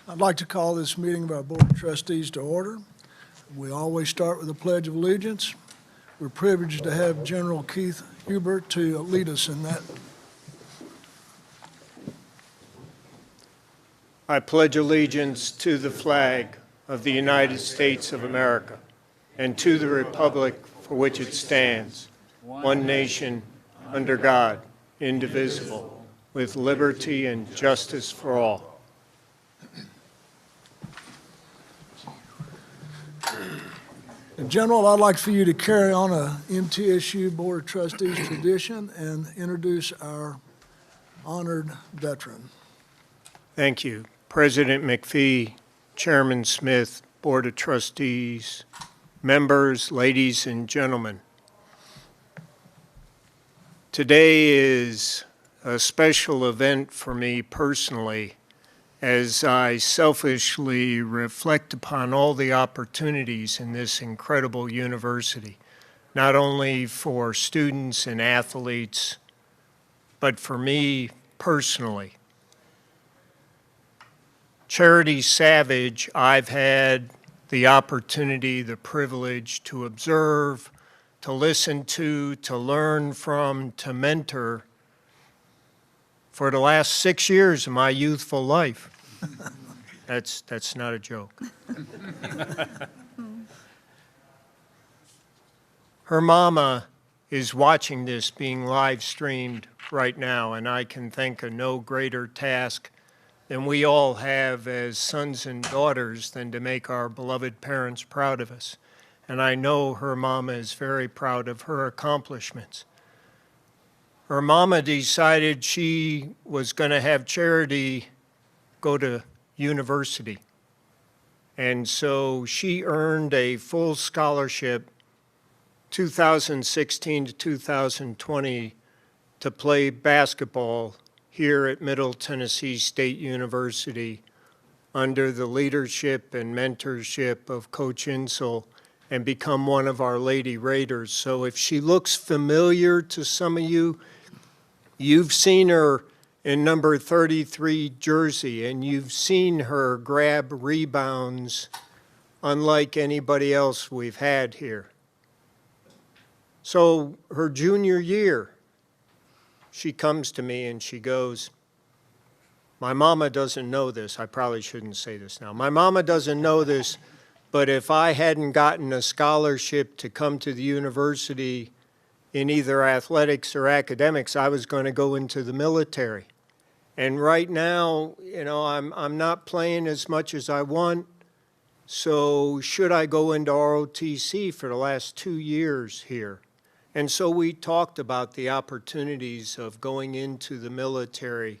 I'd like to call this meeting of our Board of Trustees to order. We always start with a Pledge of Allegiance. We're privileged to have General Keith Hubert to lead us in that. I pledge allegiance to the flag of the United States of America and to the republic for which it stands, one nation, under God, indivisible, with liberty and justice for all. General, I'd like for you to carry on a MTSU Board of Trustees tradition and introduce our honored veteran. Thank you. President McPhee, Chairman Smith, Board of Trustees, members, ladies and gentlemen. Today is a special event for me personally as I selfishly reflect upon all the opportunities in this incredible university, not only for students and athletes, but for me personally. Charity Savage, I've had the opportunity, the privilege to observe, to listen to learn from, to mentor for the last 6 years of my youthful life. That's not a joke. Her mama is watching this being live streamed right now, and I can think of no greater task than we all have as sons and daughters than to make our beloved parents proud of us. And I know her mama is very proud of her accomplishments. Her mama decided she was going to have Charity go to university. And so she earned a full scholarship 2016 to 2020 to play basketball here at Middle Tennessee State University under the leadership and mentorship of Coach Insel and become one of our Lady Raiders. So if she looks familiar to some of you, you've seen her in number 33 jersey, and you've seen her grab rebounds unlike anybody else we've had here. So her junior year, she comes to me and she goes, my mama doesn't know this. I probably shouldn't say this now. My mama doesn't know this, but if I hadn't gotten a scholarship to come to the university in either athletics or academics, I was going to go into the military. And right now, I'm not playing as much as I want. So should I go into ROTC for the last 2 years here? And so we talked about the opportunities of going into the military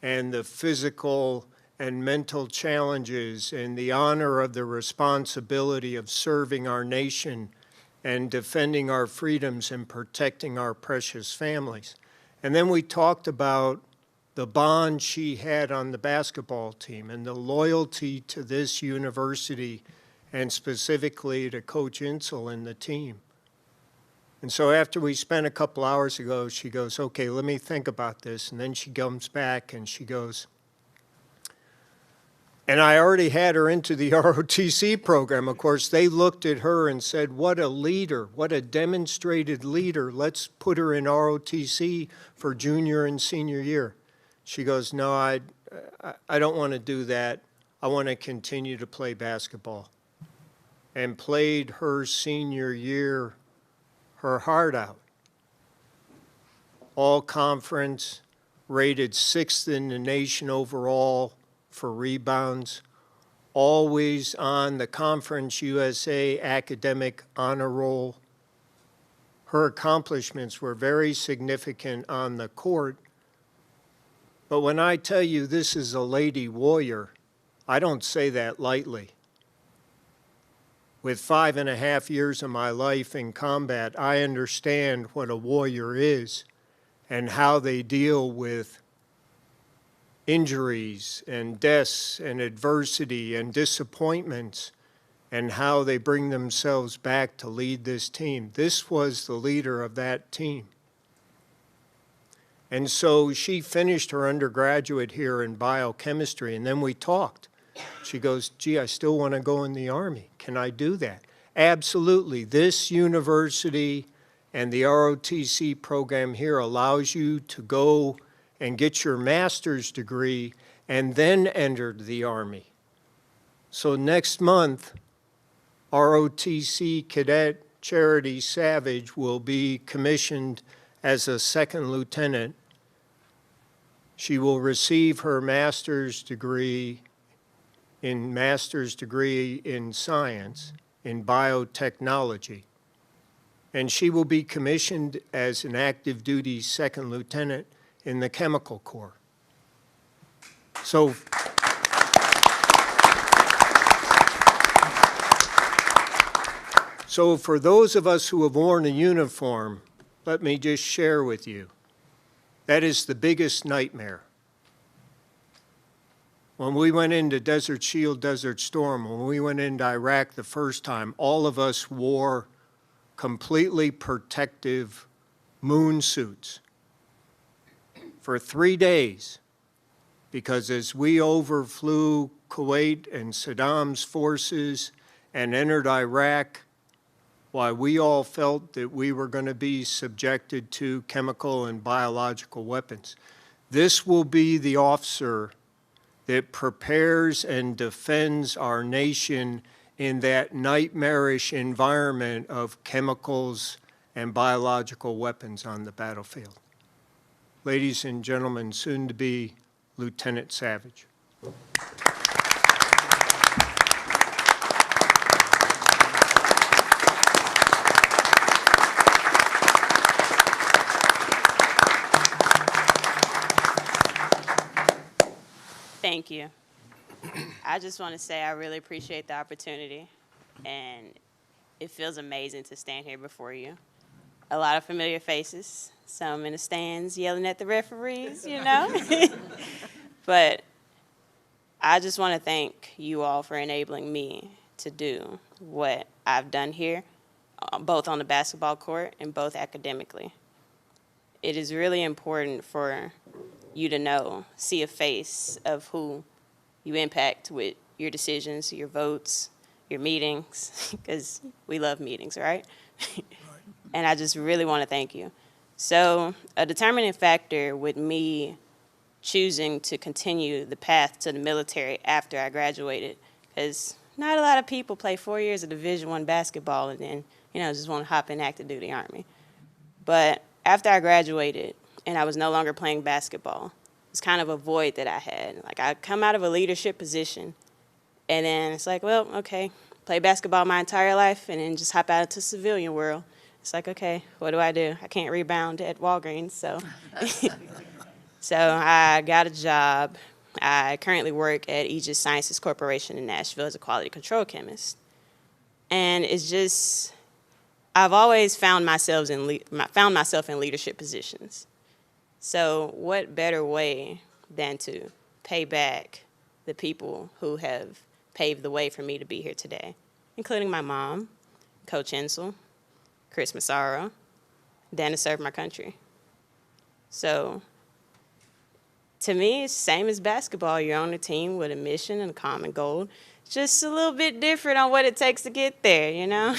and the physical and mental challenges and the honor of the responsibility of serving our nation and defending our freedoms and protecting our precious families. And then we talked about the bond she had on the basketball team and the loyalty to this university and specifically to Coach Insel and the team. And so after we spent a couple hours ago, she goes, okay, let me think about this. And then she comes back and she goes, and I already had her into the ROTC program. Of course, they looked at her and said, what a leader, what a demonstrated leader. Let's put her in ROTC for junior and senior year. She goes, no, I don't want to do that. I want to continue to play basketball. And played her senior year her heart out. All conference, rated 6th in the nation overall for rebounds, always on the Conference USA academic honor roll. Her accomplishments were very significant on the court. But when I tell you this is a lady warrior, I don't say that lightly. With 5.5 years of my life in combat, I understand what a warrior is and how they deal with injuries and deaths and adversity and disappointments and how they bring themselves back to lead this team. This was the leader of that team. And so she finished her undergraduate here in biochemistry, and then we talked. She goes, gee, I still want to go in the Army. Can I do that? Absolutely. This university and the ROTC program here allows you to go and get your master's degree and then enter the Army. So next month, ROTC Cadet Charity Savage will be commissioned as a second lieutenant. She will receive her master's degree in science in biotechnology. And she will be commissioned as an active duty second lieutenant in the Chemical Corps. So for those of us who have worn a uniform, let me just share with you, that is the biggest nightmare. When we went into Desert Shield, Desert Storm, when we went into Iraq the first time, all of us wore completely protective moon suits for 3 days, because as we overflew Kuwait and Saddam's forces and entered Iraq, why we all felt that we were going to be subjected to chemical and biological weapons. This will be the officer that prepares and defends our nation in that nightmarish environment of chemicals and biological weapons on the battlefield. Ladies and gentlemen, soon to be Lieutenant Savage. Thank you. I just want to say I really appreciate the opportunity, and it feels amazing to stand here before you. A lot of familiar faces, some in the stands yelling at the referees, you know. But I just want to thank you all for enabling me to do what I've done here, both on the basketball court and both academically. It is really important for you to know, see a face of who you impact with your decisions, your votes, your meetings, because we love meetings, right? And I just really want to thank you. So a determining factor with me choosing to continue the path to the military after I graduated, because not a lot of people play 4 years of Division I basketball and then, just want to hop in active duty Army. But after I graduated and I was no longer playing basketball, it's kind of a void that I had. Like, I come out of a leadership position, and then it's like, well, okay, play basketball my entire life, and then just hop out into the civilian world. It's like, okay, what do? I can't rebound at Walgreens, so. So I got a job. I currently work at Aegis Sciences Corporation in Nashville as a quality control chemist. And it's just, I've always found myself in leadership positions. So what better way than to pay back the people who have paved the way for me to be here today, including my mom, Coach Insel, Chris Massaro, than to serve my country. So to me, it's the same as basketball. You're on a team with a mission and a common goal. It's just a little bit different on what it takes to get there,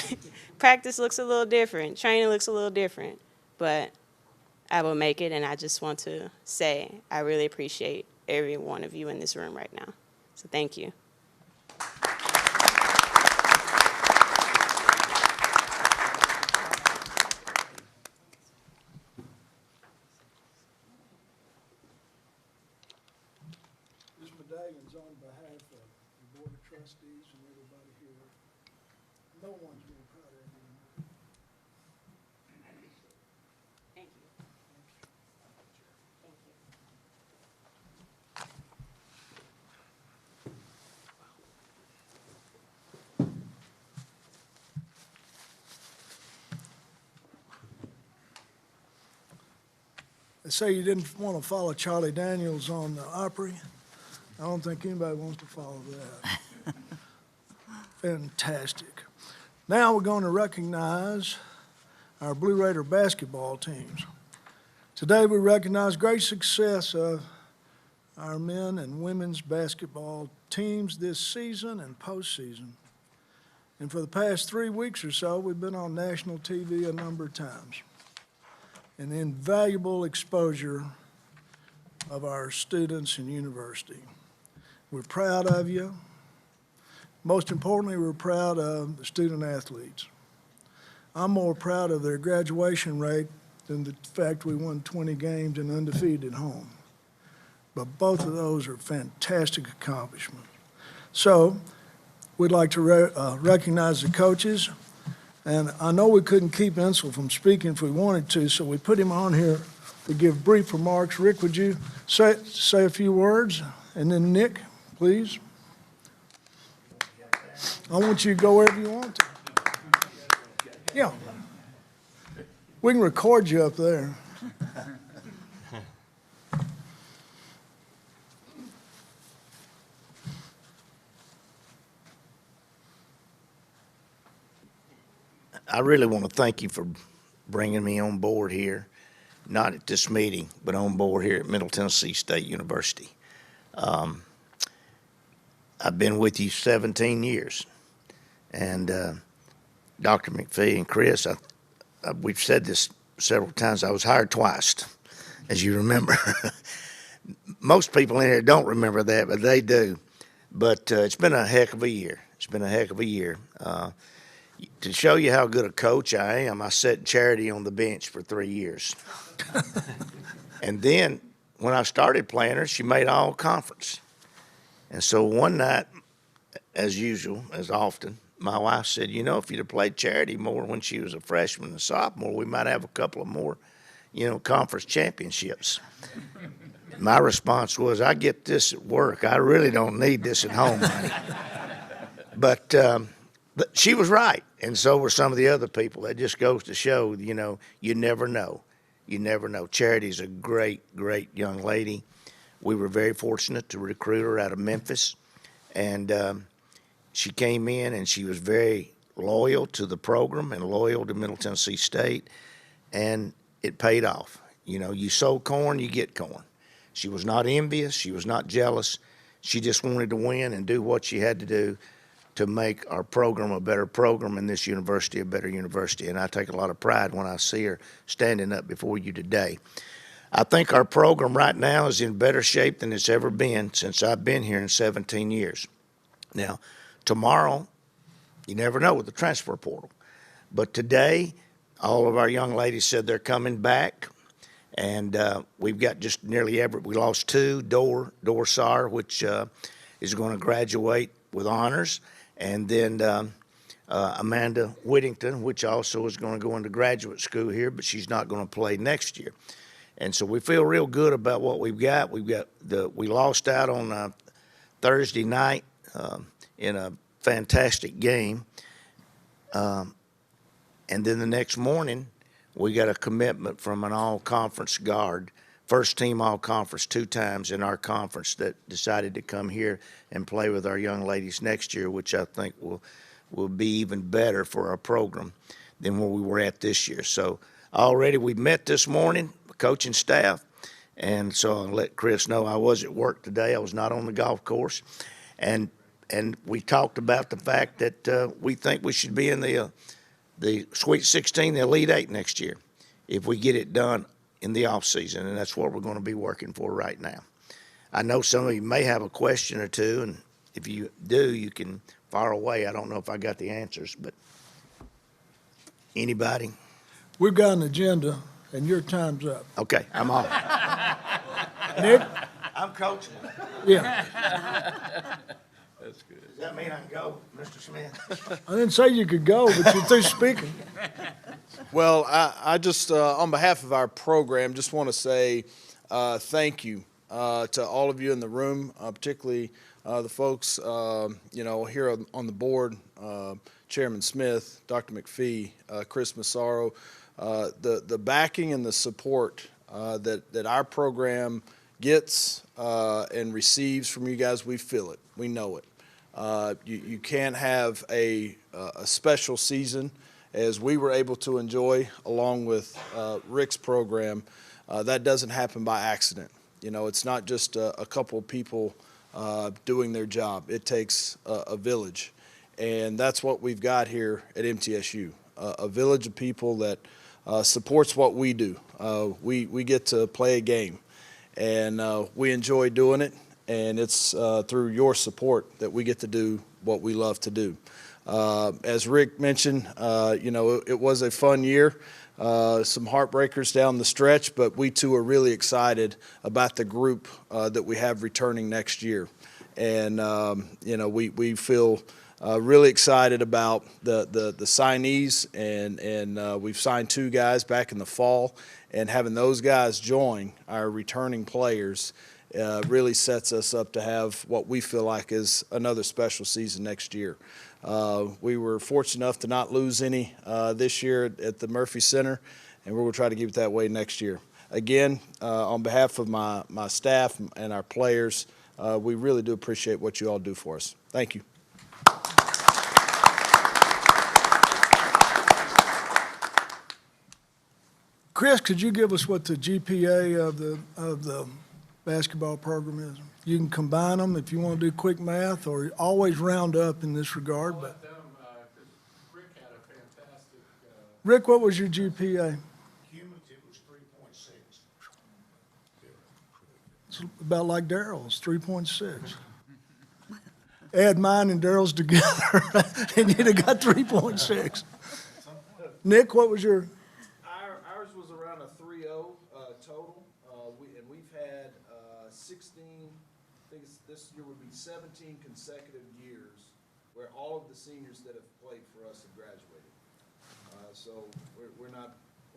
Practice looks a little different. Training looks a little different. But I will make it, and I just want to say I really appreciate every one of you in this room right now. So thank you. This medallion's on behalf of the Board of Trustees and everybody here. No one's more proud of you. Thank you. Thank you. They say you didn't want to follow Charlie Daniels on the Opry. I don't think anybody wants to follow that. Fantastic. Now we're going to recognize our Blue Raider basketball teams. Today we recognize great success of our men and women's basketball teams this season and postseason. And for the past 3 weeks or so, we've been on national TV a number of times. An invaluable exposure of our students and university. We're proud of you. Most importantly, we're proud of the student athletes. I'm more proud of their graduation rate than the fact we won 20 games and undefeated at home. But both of those are fantastic accomplishments. So we'd like to recognize the coaches. And I know we couldn't keep Insel from speaking if we wanted to, so we put him on here to give brief remarks. Rick, would you say a few words? And then Nick, please. I want you to go wherever you want to. Yeah. We can record you up there. I really want to thank you for bringing me on board here, not at this meeting, but on board here at Middle Tennessee State University. I've been with you 17 years, and Dr. McPhee and Chris, we've said this several times, I was hired twice, as you remember. Most people in here don't remember that, but they do. But it's been a heck of a year. It's been a heck of a year. To show you how good a coach I am, I sat Charity on the bench for 3 years. And then when I started playing her, she made all conference. And so one night, as usual, as often, my wife said, you know, if you'd have played Charity more when she was a freshman and sophomore, we might have a couple of more, conference championships. My response was, I get this at work. I really don't need this at home, honey. But she was right, and so were some of the other people. That just goes to show, you never know. You never know. Charity's a great, great young lady. We were very fortunate to recruit her out of Memphis, and she came in, and she was very loyal to the program and loyal to Middle Tennessee State, and it paid off. You sow corn, you get corn. She was not envious. She was not jealous. She just wanted to win and do what she had to do to make our program a better program and this university a better university. And I take a lot of pride when I see her standing up before you today. I think our program right now is in better shape than it's ever been since I've been here in 17 years. Now, tomorrow, you never know with the transfer portal. But today, all of our young ladies said they're coming back. And we've got just nearly we lost two, Dorsar, which is going to graduate with honors. And then Amanda Whittington, which also is going to go into graduate school here, but she's not going to play next year. And so we feel real good about what we've got. We lost out on Thursday night in a fantastic game. And then the next morning, we got a commitment from an all-conference guard, first team all-conference 2 times in our conference, that decided to come here and play with our young ladies next year, which I think will be even better for our program than where we were at this year. So already we met this morning, coaching staff, and so I'll let Chris know I was at work today. I was not on the golf course. And we talked about the fact that we think we should be in the Sweet 16, the Elite 8 next year, if we get it done in the off season, and that's what we're going to be working for right now. I know some of you may have a question or two, and if you do, you can fire away. I don't know if I got the answers, but anybody? We've got an agenda, and your time's up. Okay, I'm off. Nick? I'm coaching. Yeah. That's good. Does that mean I can go, Mr. Smith? I didn't say you could go, but you're through speaking. Well, I just, on behalf of our program, just want to say thank you to all of you in the room, particularly the folks, here on the board, Chairman Smith, Dr. McPhee, Chris Massaro, the backing and the support that our program gets and receives from you guys. We feel it. We know it. You can't have a special season as we were able to enjoy along with Rick's program. That doesn't happen by accident. It's not just a couple of people doing their job. It takes a village. And that's what we've got here at MTSU, a village of people that supports what we do. We get to play a game, and we enjoy doing it, and it's through your support that we get to do what we love to do. As Rick mentioned, it was a fun year. Some heartbreakers down the stretch, but we too are really excited about the group that we have returning next year. And, we feel really excited about the signees, and we've signed 2 guys back in the fall, and having those guys join our returning players really sets us up to have what we feel like is another special season next year. We were fortunate enough to not lose any this year at the Murphy Center, and we're going to try to keep it that way next year. Again, on behalf of my staff and our players, we really do appreciate what you all do for us. Thank you. Chris, could you give us what the GPA of the basketball program is? You can combine them if you want to do quick math, or always round up in this regard. But Rick had a fantastic. Rick, what was your GPA? Cumulative was 3.6. It's about like Daryl's, 3.6. Add mine and Daryl's together, and you'd have got 3.6. Nick, what was your? Ours was around a 3.0 total, and we've had 16. I think this year would be 17 consecutive years where all of the seniors that have played for us have graduated. So we're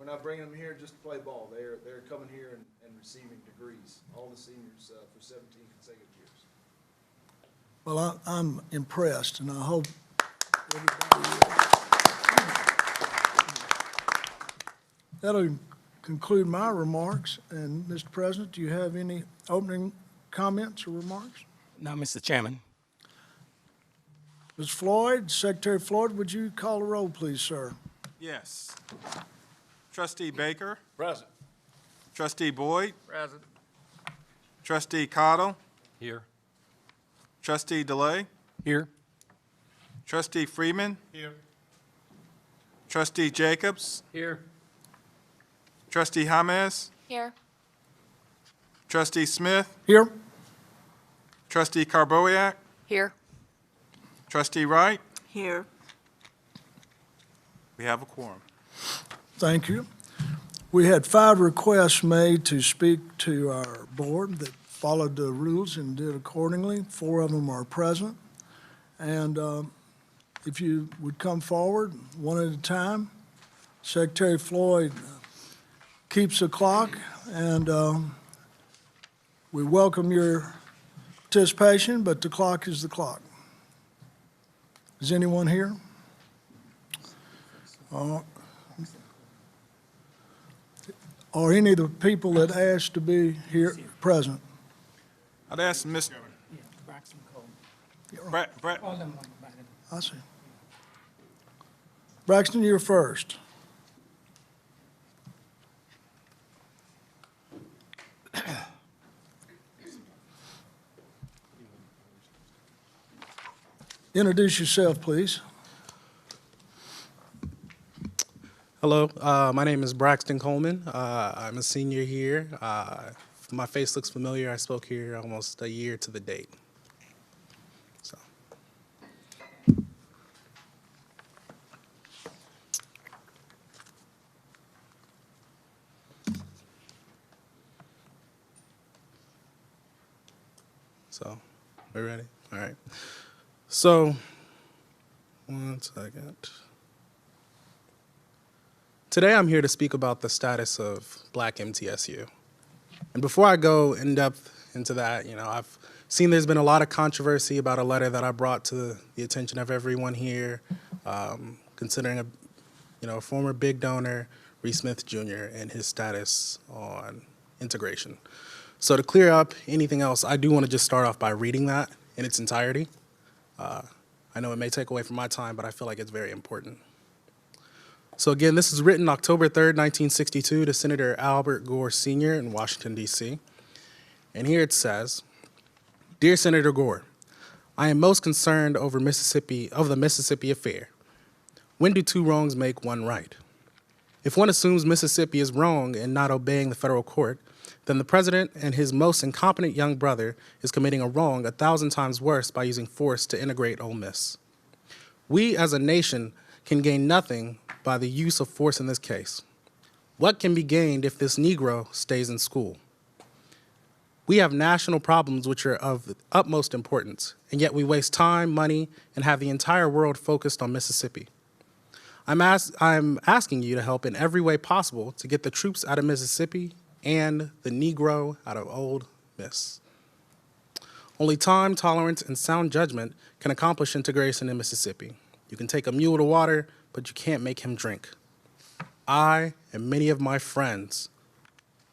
not bringing them here just to play ball. They're coming here and receiving degrees. All the seniors for 17 consecutive years. Well, I'm impressed, and I hope everybody is. That'll conclude my remarks. And, Mr. President, do you have any opening comments or remarks? No, Mr. Chairman. Ms. Floyd, Secretary Floyd, would you call the roll, please, sir? Yes. Trustee Baker. Present. Trustee Boyd. Present. Trustee Cottle. Here. Trustee DeLay. Here. Trustee Freeman. Here. Trustee Jacobs. Here. Trustee James. Here. Trustee Smith. Here? Trustee Carboyak. Here. Trustee Wright. Here. We have a quorum. Thank you. We had 5 requests made to speak to our board that followed the rules and did accordingly. 4 of them are present. And if you would come forward, one at a time. Secretary Floyd keeps the clock, and we welcome your participation, but the clock is the clock. Is anyone here? Are any of the people that asked to be here present? I'd ask Mr. Brett. I see. Braxton, you're first. Introduce yourself, please. Hello, my name is Braxton Coleman. I'm a senior here. My face looks familiar. I spoke here almost a year to the date. So. So, we ready? All right. So, 1 second. Today I'm here to speak about the status of Black MTSU. And before I go in depth into that, I've seen there's been a lot of controversy about a letter that I brought to the attention of everyone here, considering a former big donor, Reese Smith Jr., and his status on integration. So to clear up anything else, I do want to just start off by reading that in its entirety. I know it may take away from my time, but I feel like it's very important. So again, this is written October 3rd, 1962 to Senator Albert Gore Sr. in Washington, D.C. And here it says, Dear Senator Gore, I am most concerned over the Mississippi affair. When do two wrongs make one right? If one assumes Mississippi is wrong in not obeying the federal court, then the president and his most incompetent young brother is committing a wrong 1,000 times worse by using force to integrate Ole Miss. We as a nation can gain nothing by the use of force in this case. What can be gained if this Negro stays in school? We have national problems which are of the utmost importance, and yet we waste time, money, and have the entire world focused on Mississippi. I'm asking you to help in every way possible to get the troops out of Mississippi and the Negro out of Ole Miss. Only time, tolerance, and sound judgment can accomplish integration in Mississippi. You can take a mule to water, but you can't make him drink. I and many of my friends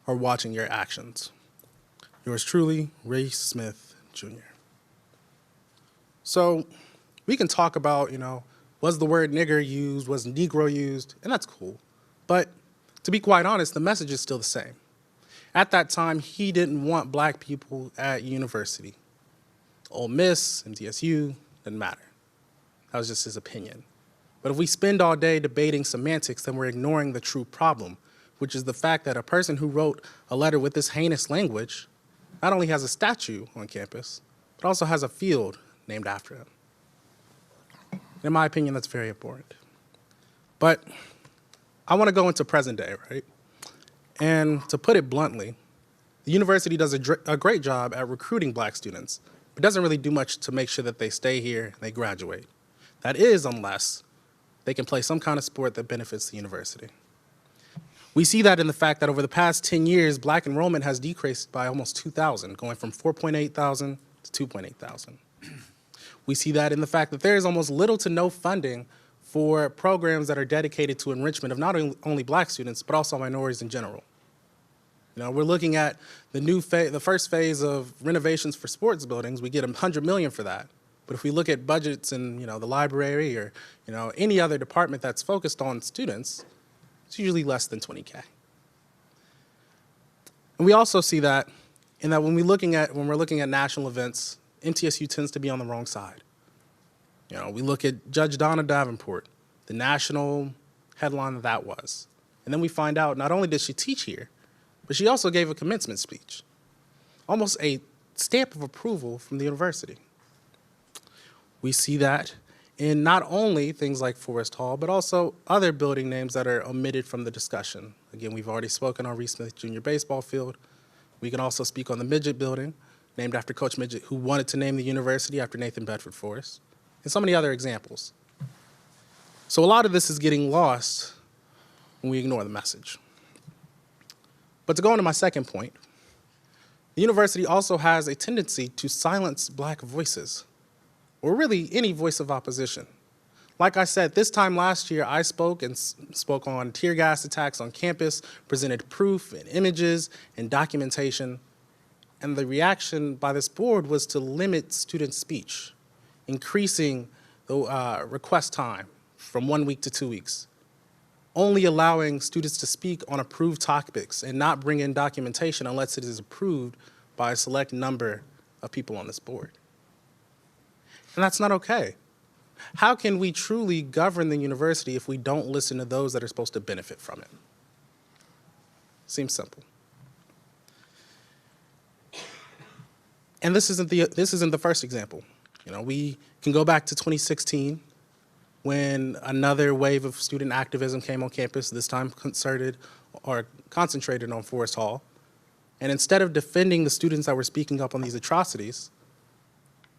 are watching your actions. Yours truly, Ray Smith, Jr. So we can talk about, was the word nigger used, was Negro used, and that's cool. But to be quite honest, the message is still the same. At that time, he didn't want black people at university. Ole Miss, MTSU, didn't matter. That was just his opinion. But if we spend all day debating semantics, then we're ignoring the true problem, which is the fact that a person who wrote a letter with this heinous language not only has a statue on campus, but also has a field named after him. In my opinion, that's very important. But I want to go into present day, right? And to put it bluntly, the university does a great job at recruiting black students, but doesn't really do much to make sure that they stay here and they graduate. That is, unless they can play some kind of sport that benefits the university. We see that in the fact that over the past 10 years, black enrollment has decreased by almost 2,000, going from 4.8 thousand to 2.8 thousand. We see that in the fact that there is almost little to no funding for programs that are dedicated to enrichment of not only black students, but also minorities in general. We're looking at the first phase of renovations for sports buildings. We get $100 million for that. But if we look at budgets in the library or any other department that's focused on students, it's usually less than $20K. And we also see that in that when we're looking at national events, MTSU tends to be on the wrong side. We look at Judge Donna Davenport, the national headline that was. And then we find out not only did she teach here, but she also gave a commencement speech, almost a stamp of approval from the university. We see that in not only things like Forest Hall, but also other building names that are omitted from the discussion. Again, we've already spoken on Reese Smith Jr. baseball field. We can also speak on the Midget building, named after Coach Midget, who wanted to name the university after Nathan Bedford Forrest, and so many other examples. So a lot of this is getting lost when we ignore the message. But to go into my second point, the university also has a tendency to silence black voices, or really any voice of opposition. Like I said, this time last year, I spoke on tear gas attacks on campus, presented proof and images and documentation, and the reaction by this board was to limit student speech, increasing the request time from 1 week to 2 weeks, only allowing students to speak on approved topics and not bring in documentation unless it is approved by a select number of people on this board. And that's not okay. How can we truly govern the university if we don't listen to those that are supposed to benefit from it? Seems simple. And this isn't the first example. We can go back to 2016 when another wave of student activism came on campus, this time concentrated on Forest Hall. And instead of defending the students that were speaking up on these atrocities,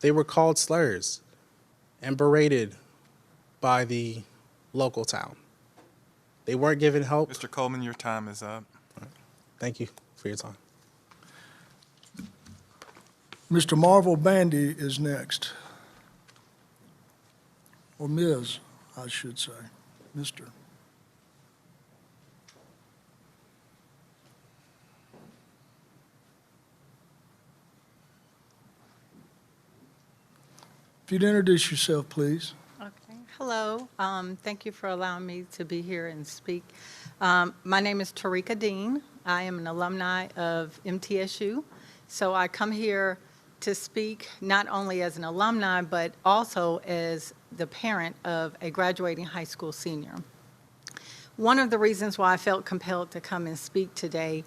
they were called slurs and berated by the local town. They weren't given help. Mr. Coleman, your time is up. Thank you for your time. Mr. Marvel Bandy is next. Or Ms., I should say. Mr. If you'd introduce yourself, please. Okay. Hello. Thank you for allowing me to be here and speak. My name is Tarika Dean. I am an alumni of MTSU. So I come here to speak not only as an alumni, but also as the parent of a graduating high school senior. One of the reasons why I felt compelled to come and speak today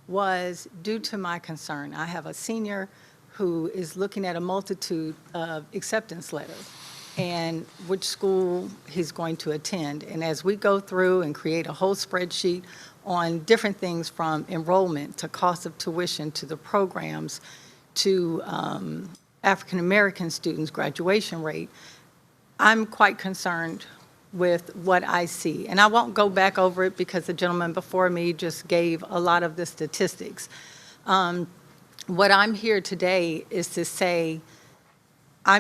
was due to my concern. I have a senior who is looking at a multitude of acceptance letters and which school he's going to attend. And as we go through and create a whole spreadsheet on different things from enrollment to cost of tuition to the programs to African-American students' graduation rate, I'm quite concerned with what I see. And I won't go back over it because the gentleman before me just gave a lot of the statistics. What I'm here today is to say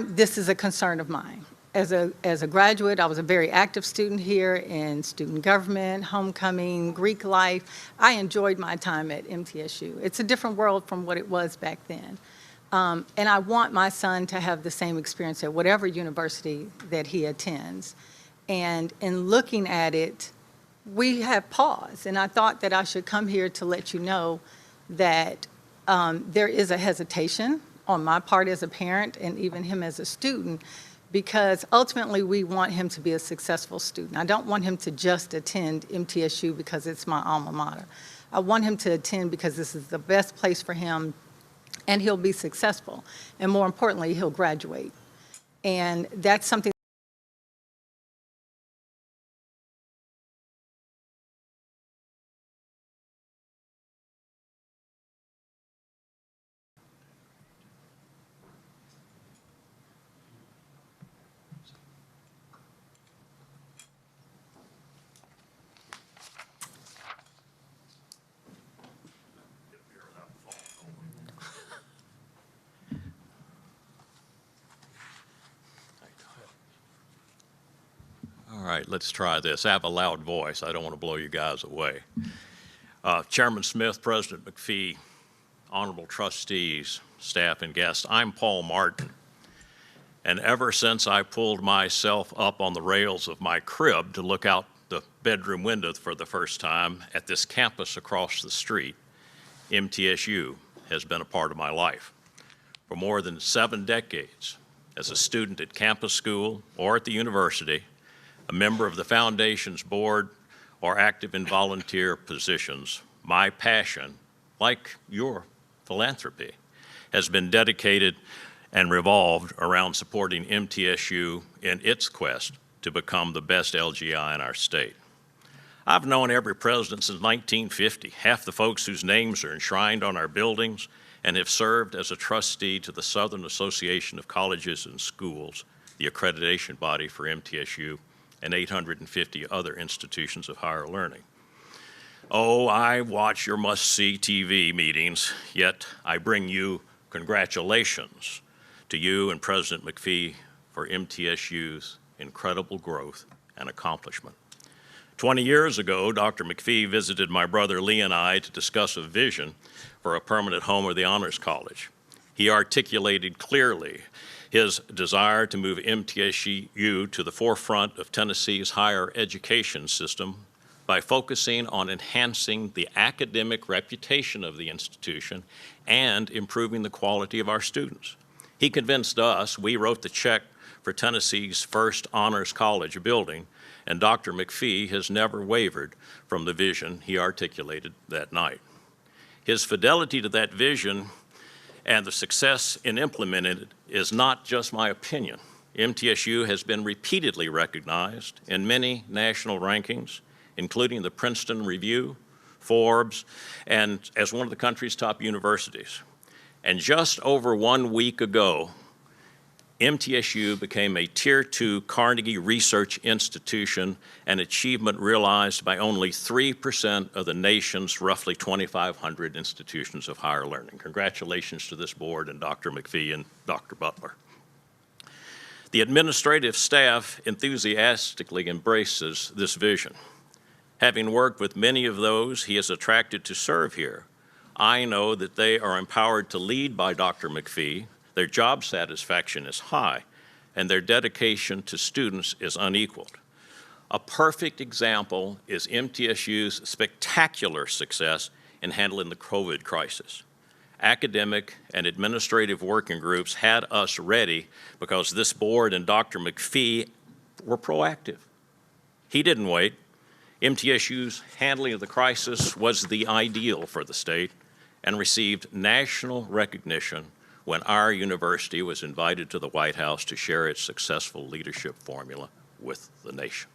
this is a concern of mine. As a graduate, I was a very active student here in student government, homecoming, Greek life. I enjoyed my time at MTSU. It's a different world from what it was back then. And I want my son to have the same experience at whatever university that he attends. And in looking at it, we have pause. And I thought that I should come here to let you know that there is a hesitation on my part as a parent and even him as a student, because ultimately we want him to be a successful student. I don't want him to just attend MTSU because it's my alma mater. I want him to attend because this is the best place for him and he'll be successful. And more importantly, he'll graduate. And that's something All right, let's try this. I have a loud voice. I don't want to blow you guys away. Chairman Smith, President McPhee, honorable trustees, staff, and guests, I'm Paul Martin. And ever since I pulled myself up on the rails of my crib to look out the bedroom window for the first time at this campus across the street, MTSU has been a part of my life. For more than 7 decades, as a student at campus school or at the university, a member of the foundation's board, or active in volunteer positions, my passion, like your philanthropy, has been dedicated and revolved around supporting MTSU in its quest to become the best LGI in our state. I've known every president since 1950, half the folks whose names are enshrined on our buildings, and have served as a trustee to the Southern Association of Colleges and Schools, the accreditation body for MTSU, and 850 other institutions of higher learning. Oh, I watch your must-see TV meetings, yet I bring you congratulations to you and President McPhee for MTSU's incredible growth and accomplishment. 20 years ago, Dr. McPhee visited my brother Lee and I to discuss a vision for a permanent home of the Honors College. He articulated clearly his desire to move MTSU to the forefront of Tennessee's higher education system by focusing on enhancing the academic reputation of the institution and improving the quality of our students. He convinced us, we wrote the check for Tennessee's first honors college building, and Dr. McPhee has never wavered from the vision he articulated that night. His fidelity to that vision and the success in implementing it is not just my opinion. MTSU has been repeatedly recognized in many national rankings, including the Princeton Review, Forbes, and as one of the country's top universities. And just over 1 week ago, MTSU became a Tier 2 Carnegie Research Institution, an achievement realized by only 3% of the nation's roughly 2,500 institutions of higher learning. Congratulations to this board and Dr. McPhee and Dr. Butler. The administrative staff enthusiastically embraces this vision. Having worked with many of those he has attracted to serve here, I know that they are empowered to lead by Dr. McPhee. Their job satisfaction is high, and their dedication to students is unequaled. A perfect example is MTSU's spectacular success in handling the COVID crisis. academic and administrative working groups had us ready because this board and Dr. McPhee were proactive. He didn't wait. MTSU's handling of the crisis was the ideal for the state and received national recognition when our university was invited to the White House to share its successful leadership formula with the nation.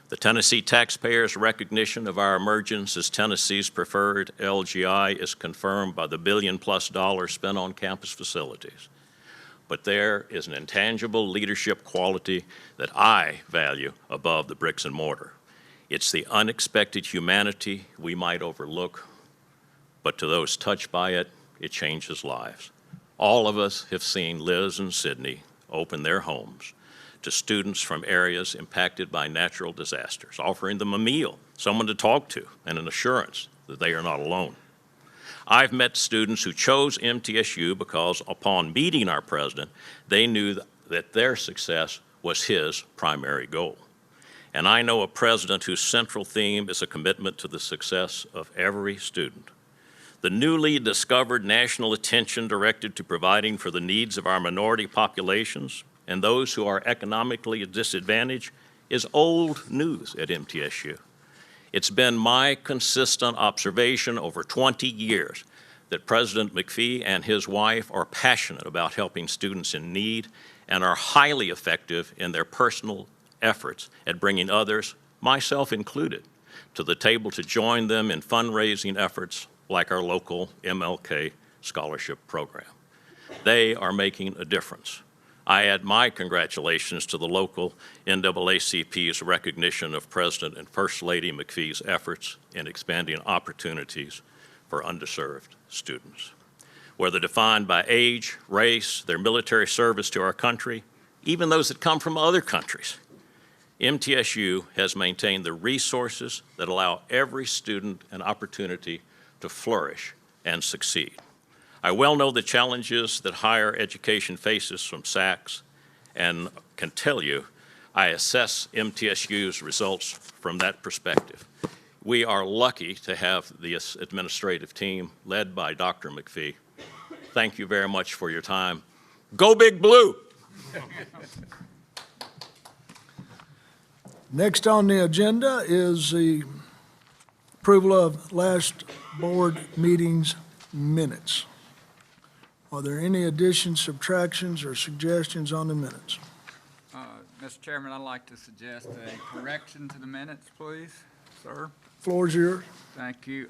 The Tennessee taxpayers' recognition of our emergence as Tennessee's preferred LGI is confirmed by the $1 billion+ spent on campus facilities. But there is an intangible leadership quality that I value above the bricks and mortar. It's the unexpected humanity we might overlook, but to those touched by it, it changes lives. All of us have seen Liz and Sydney open their homes to students from areas impacted by natural disasters, offering them a meal, someone to talk to, and an assurance that they are not alone. I've met students who chose MTSU because upon meeting our president, they knew that their success was his primary goal. And I know a president whose central theme is a commitment to the success of every student. The newly discovered national attention directed to providing for the needs of our minority populations and those who are economically disadvantaged is old news at MTSU. It's been my consistent observation over 20 years that President McPhee and his wife are passionate about helping students in need and are highly effective in their personal efforts at bringing others, myself included, to the table to join them in fundraising efforts like our local MLK Scholarship Program. They are making a difference. I add my congratulations to the local NAACP's recognition of President and First Lady McPhee's efforts in expanding opportunities for underserved students. Whether defined by age, race, their military service to our country, even those that come from other countries, MTSU has maintained the resources that allow every student an opportunity to flourish and succeed. I well know the challenges that higher education faces from SACS and can tell you I assess MTSU's results from that perspective. We are lucky to have this administrative team led by Dr. McPhee. Thank you very much for your time. Go Big Blue! Next on the agenda is the approval of last board meeting's minutes. Are there any additions, subtractions, or suggestions on the minutes? Mr. Chairman, I'd like to suggest a correction to the minutes, please, sir. Floor is yours. Thank you.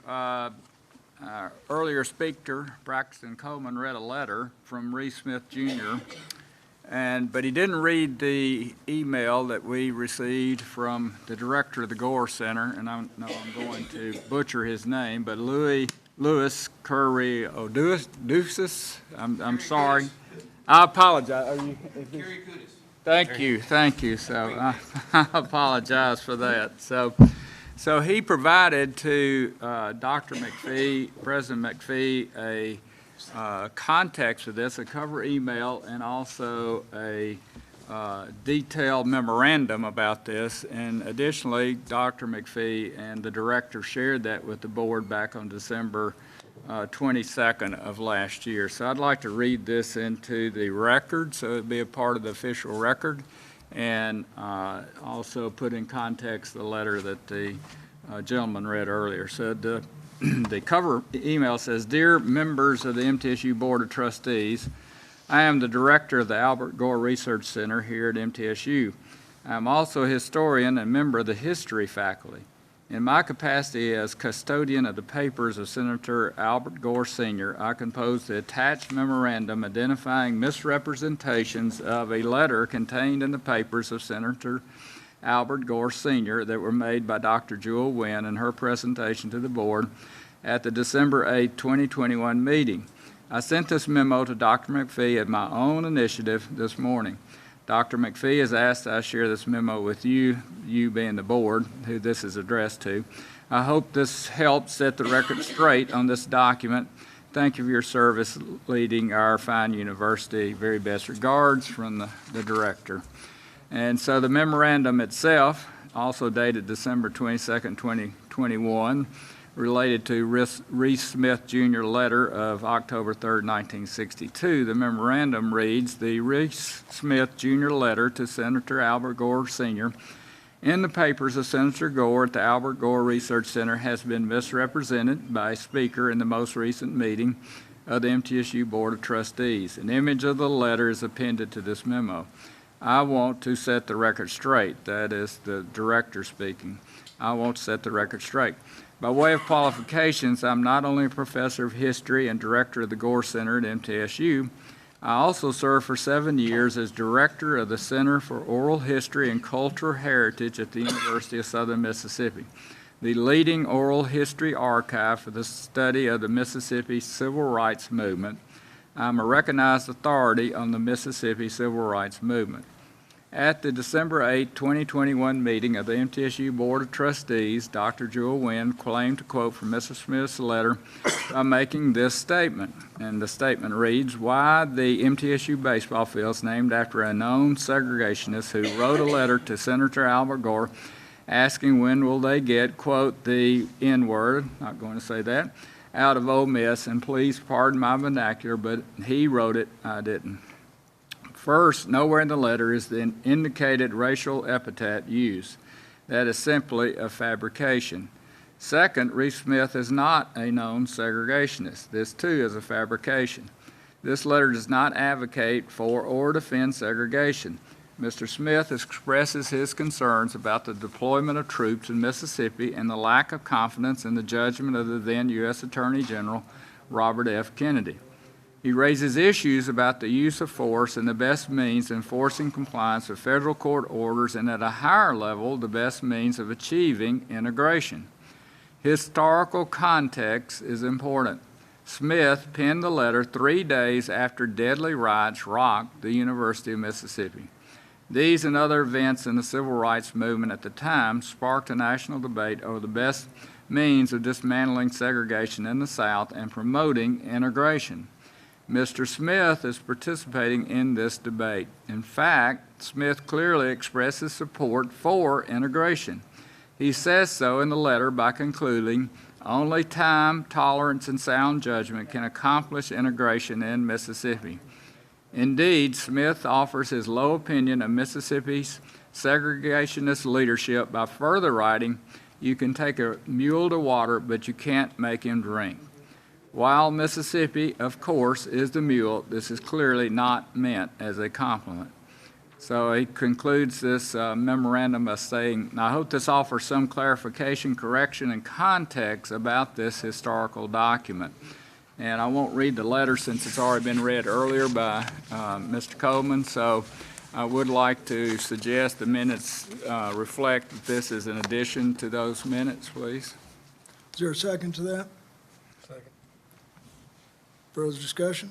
Earlier speaker, Braxton Coleman, read a letter from Reese Smith Jr., but he didn't read the email that we received from the director of the Gore Center, and I know I'm going to butcher his name, but Louis Curry Odusis. I'm sorry. I apologize. Thank you. So I apologize for that. So he provided to Dr. McPhee, President McPhee, a context for this, a cover email, and also a detailed memorandum about this. And additionally, Dr. McPhee and the director shared that with the board back on December 22nd of last year. So I'd like to read this into the record so it'd be a part of the official record, and also put in context the letter that the gentleman read earlier. So the cover email says, "Dear members of the MTSU Board of Trustees, I am the director of the Albert Gore Research Center here at MTSU. I am also a historian and member of the history faculty. In my capacity as custodian of the papers of Senator Albert Gore Sr., I composed the attached memorandum identifying misrepresentations of a letter contained in the papers of Senator Albert Gore Sr. that were made by Dr. Jewel Wynn in her presentation to the board at the December 8, 2021 meeting. I sent this memo to Dr. McPhee at my own initiative this morning. Dr. McPhee has asked that I share this memo with you being the board, who this is addressed to. I hope this helps set the record straight on this document. Thank you for your service leading our fine university. Very best regards from the director." And so the memorandum itself, also dated December 22nd, 2021, related to Reese Smith Jr. letter of October 3rd, 1962. The memorandum reads, "The Reese Smith Jr. letter to Senator Albert Gore Sr. in the papers of Senator Gore at the Albert Gore Research Center has been misrepresented by a speaker in the most recent meeting of the MTSU Board of Trustees. An image of the letter is appended to this memo. I want to set the record straight." That is the director speaking. "I want to set the record straight. By way of qualifications, I'm not only a professor of history and director of the Gore Center at MTSU, I also served for 7 years as director of the Center for Oral History and Cultural Heritage at the University of Southern Mississippi, the leading oral history archive for the study of the Mississippi Civil Rights Movement. I'm a recognized authority on the Mississippi Civil Rights Movement." At the December 8, 2021 meeting of the MTSU Board of Trustees, Dr. Jewel Wynn claimed to quote from Mr. Smith's letter by making this statement. And the statement reads, "Why the MTSU baseball fields named after a known segregationist who wrote a letter to Senator Albert Gore asking when will they get, quote, the N-word," not going to say that, "out of Ole Miss, and please pardon my vernacular, but he wrote it, I didn't." First, nowhere in the letter is the indicated racial epithet used. That is simply a fabrication. Second, Reese Smith is not a known segregationist. This, too, is a fabrication. This letter does not advocate for or defend segregation. Mr. Smith expresses his concerns about the deployment of troops in Mississippi and the lack of confidence in the judgment of the then U.S. Attorney General Robert F. Kennedy. He raises issues about the use of force and the best means of enforcing compliance with federal court orders, and at a higher level, the best means of achieving integration. Historical context is important. Smith penned the letter 3 days after deadly riots rocked the University of Mississippi. These and other events in the civil rights movement at the time sparked a national debate over the best means of dismantling segregation in the South and promoting integration. Mr. Smith is participating in this debate. In fact, Smith clearly expresses support for integration. He says so in the letter by concluding, "Only time, tolerance, and sound judgment can accomplish integration in Mississippi." Indeed, Smith offers his low opinion of Mississippi's segregationist leadership by further writing, "You can take a mule to water, but you can't make him drink." While Mississippi, of course, is the mule, this is clearly not meant as a compliment. So he concludes this memorandum by saying, "I hope this offers some clarification, correction, and context about this historical document." And I won't read the letter since it's already been read earlier by Mr. Coleman, so I would like to suggest the minutes reflect that this is an addition to those minutes, please. Is there a second to that? Second. Further discussion?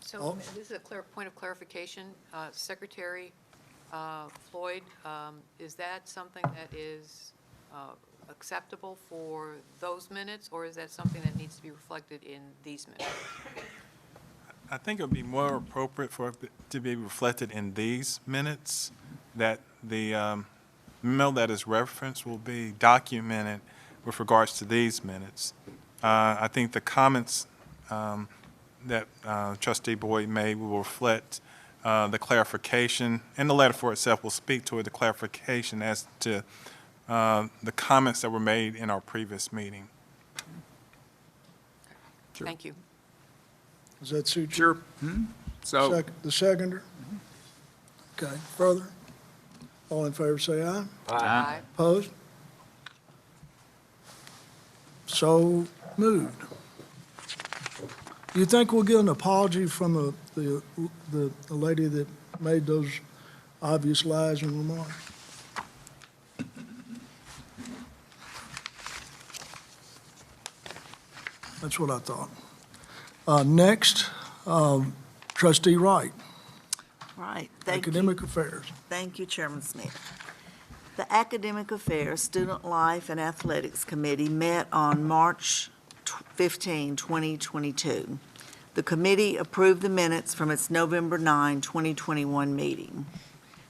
So this is a point of clarification. Secretary Floyd, is that something that is acceptable for those minutes, or is that something that needs to be reflected in these minutes? I think it would be more appropriate for it to be reflected in these minutes, that the memo that is referenced will be documented with regards to these minutes. I think the comments that Trustee Boyd made will reflect the clarification, and the letter for itself will speak toward the clarification as to the comments that were made in our previous meeting. Sure. Thank you. Does that suit you? Sure. So, The seconder? Okay, further? All in favor say aye. Aye. Opposed? So moved. Do you think we'll get an apology from the lady that made those obvious lies and remarks? That's what I thought. Next, Trustee Wright, Right, thank you. Academic Affairs. Thank you, Chairman Smith. The Academic Affairs, Student Life, and Athletics Committee met on March 15, 2022. The committee approved the minutes from its November 9, 2021 meeting.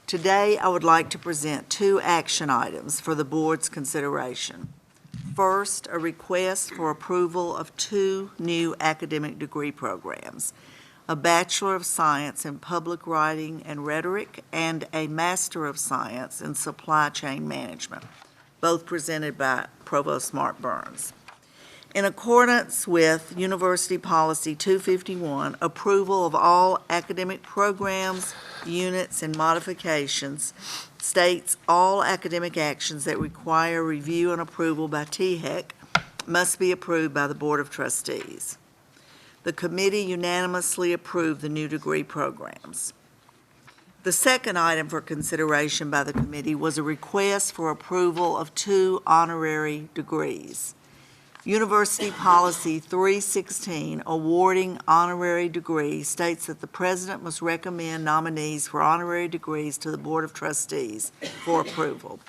Today, I would like to present 2 action items for the board's consideration. First, a request for approval of 2 new academic degree programs, a Bachelor of Science in Public Writing and Rhetoric and a Master of Science in Supply Chain Management, both presented by Provost Mark Burns. In accordance with University Policy 251, approval of all academic programs, units, and modifications states all academic actions that require review and approval by THEC must be approved by the Board of Trustees. The committee unanimously approved the new degree programs. The second item for consideration by the committee was a request for approval of 2 honorary degrees. University Policy 316, awarding honorary degrees, states that the president must recommend nominees for honorary degrees to the Board of Trustees for approval.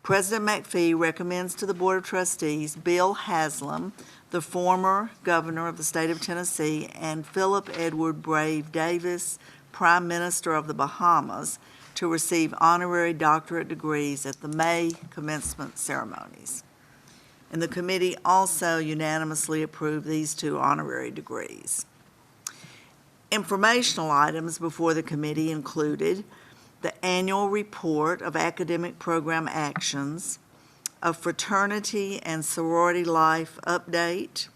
President McPhee recommends to the Board of Trustees Bill Haslam, the former governor of the state of Tennessee, and Philip Edward Brave Davis, Prime Minister of the Bahamas, to receive honorary doctorate degrees at the May commencement ceremonies. And the committee also unanimously approved these 2 honorary degrees. Informational items before the committee included the annual report of academic program actions, a fraternity and sorority life update,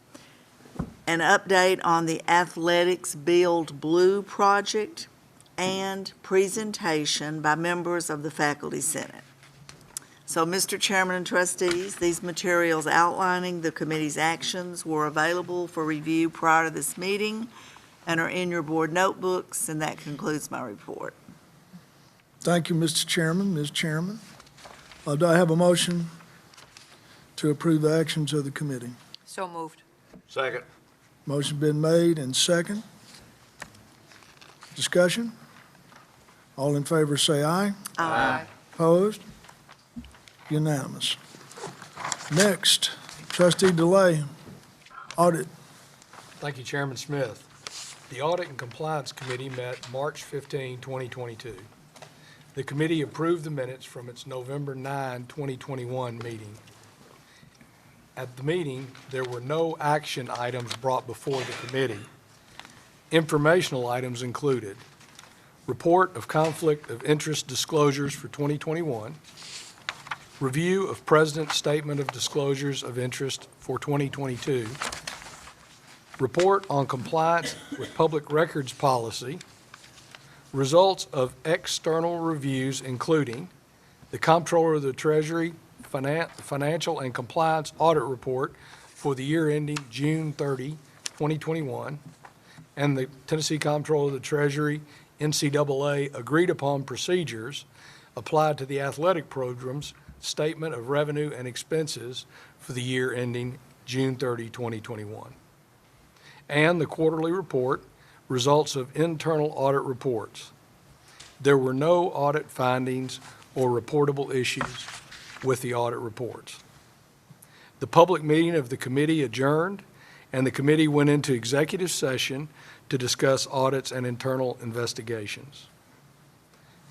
an update on the Athletics Build Blue project, and presentation by members of the Faculty Senate. So, Mr. Chairman and trustees, these materials outlining the committee's actions were available for review prior to this meeting and are in your board notebooks, and that concludes my report. Thank you, Mr. Chairman, Ms. Chairman. Do I have a motion to approve the actions of the committee? So moved. Second. Motion been made and second. Discussion? All in favor say aye. Aye. Opposed? Unanimous. Next, trustee Delay, audit. Thank you, Chairman Smith. The Audit and Compliance Committee met March 15, 2022. The committee approved the minutes from its November 9, 2021 meeting. At the meeting, there were no action items brought before the committee. Informational items included report of conflict of interest disclosures for 2021, review of President's Statement of Disclosures of Interest for 2022, report on compliance with public records policy, results of external reviews including the Comptroller of the Treasury Financial and Compliance Audit Report for the year ending June 30, 2021, and the Tennessee Comptroller of the Treasury NCAA agreed-upon procedures applied to the athletic programs Statement of Revenue and Expenses for the year ending June 30, 2021. And the quarterly report, results of internal audit reports. There were no audit findings or reportable issues with the audit reports. The public meeting of the committee adjourned, and the committee went into executive session to discuss audits and internal investigations.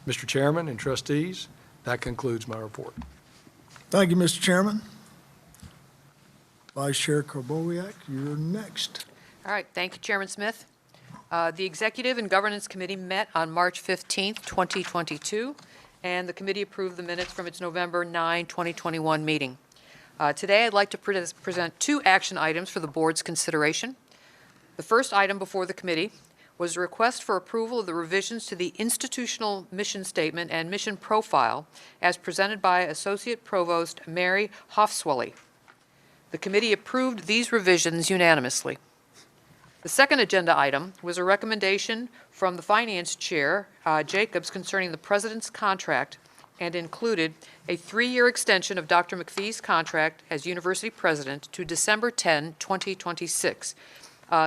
Mr. Chairman and trustees, that concludes my report. Thank you, Mr. Chairman. Vice Chair Korbowiak, you're next. All right, thank you, Chairman Smith. The Executive and Governance Committee met on March 15th, 2022, and the committee approved the minutes from its November 9, 2021 meeting. Today, I'd like to present 2 action items for the board's consideration. The first item before the committee was a request for approval of the revisions to the institutional mission statement and mission profile as presented by Associate Provost Mary Hofswelly. The committee approved these revisions unanimously. The second agenda item was a recommendation from the Finance Chair, Jacobs, concerning the President's contract and included a 3-year extension of Dr. McPhee's contract as University President to December 10, 2026,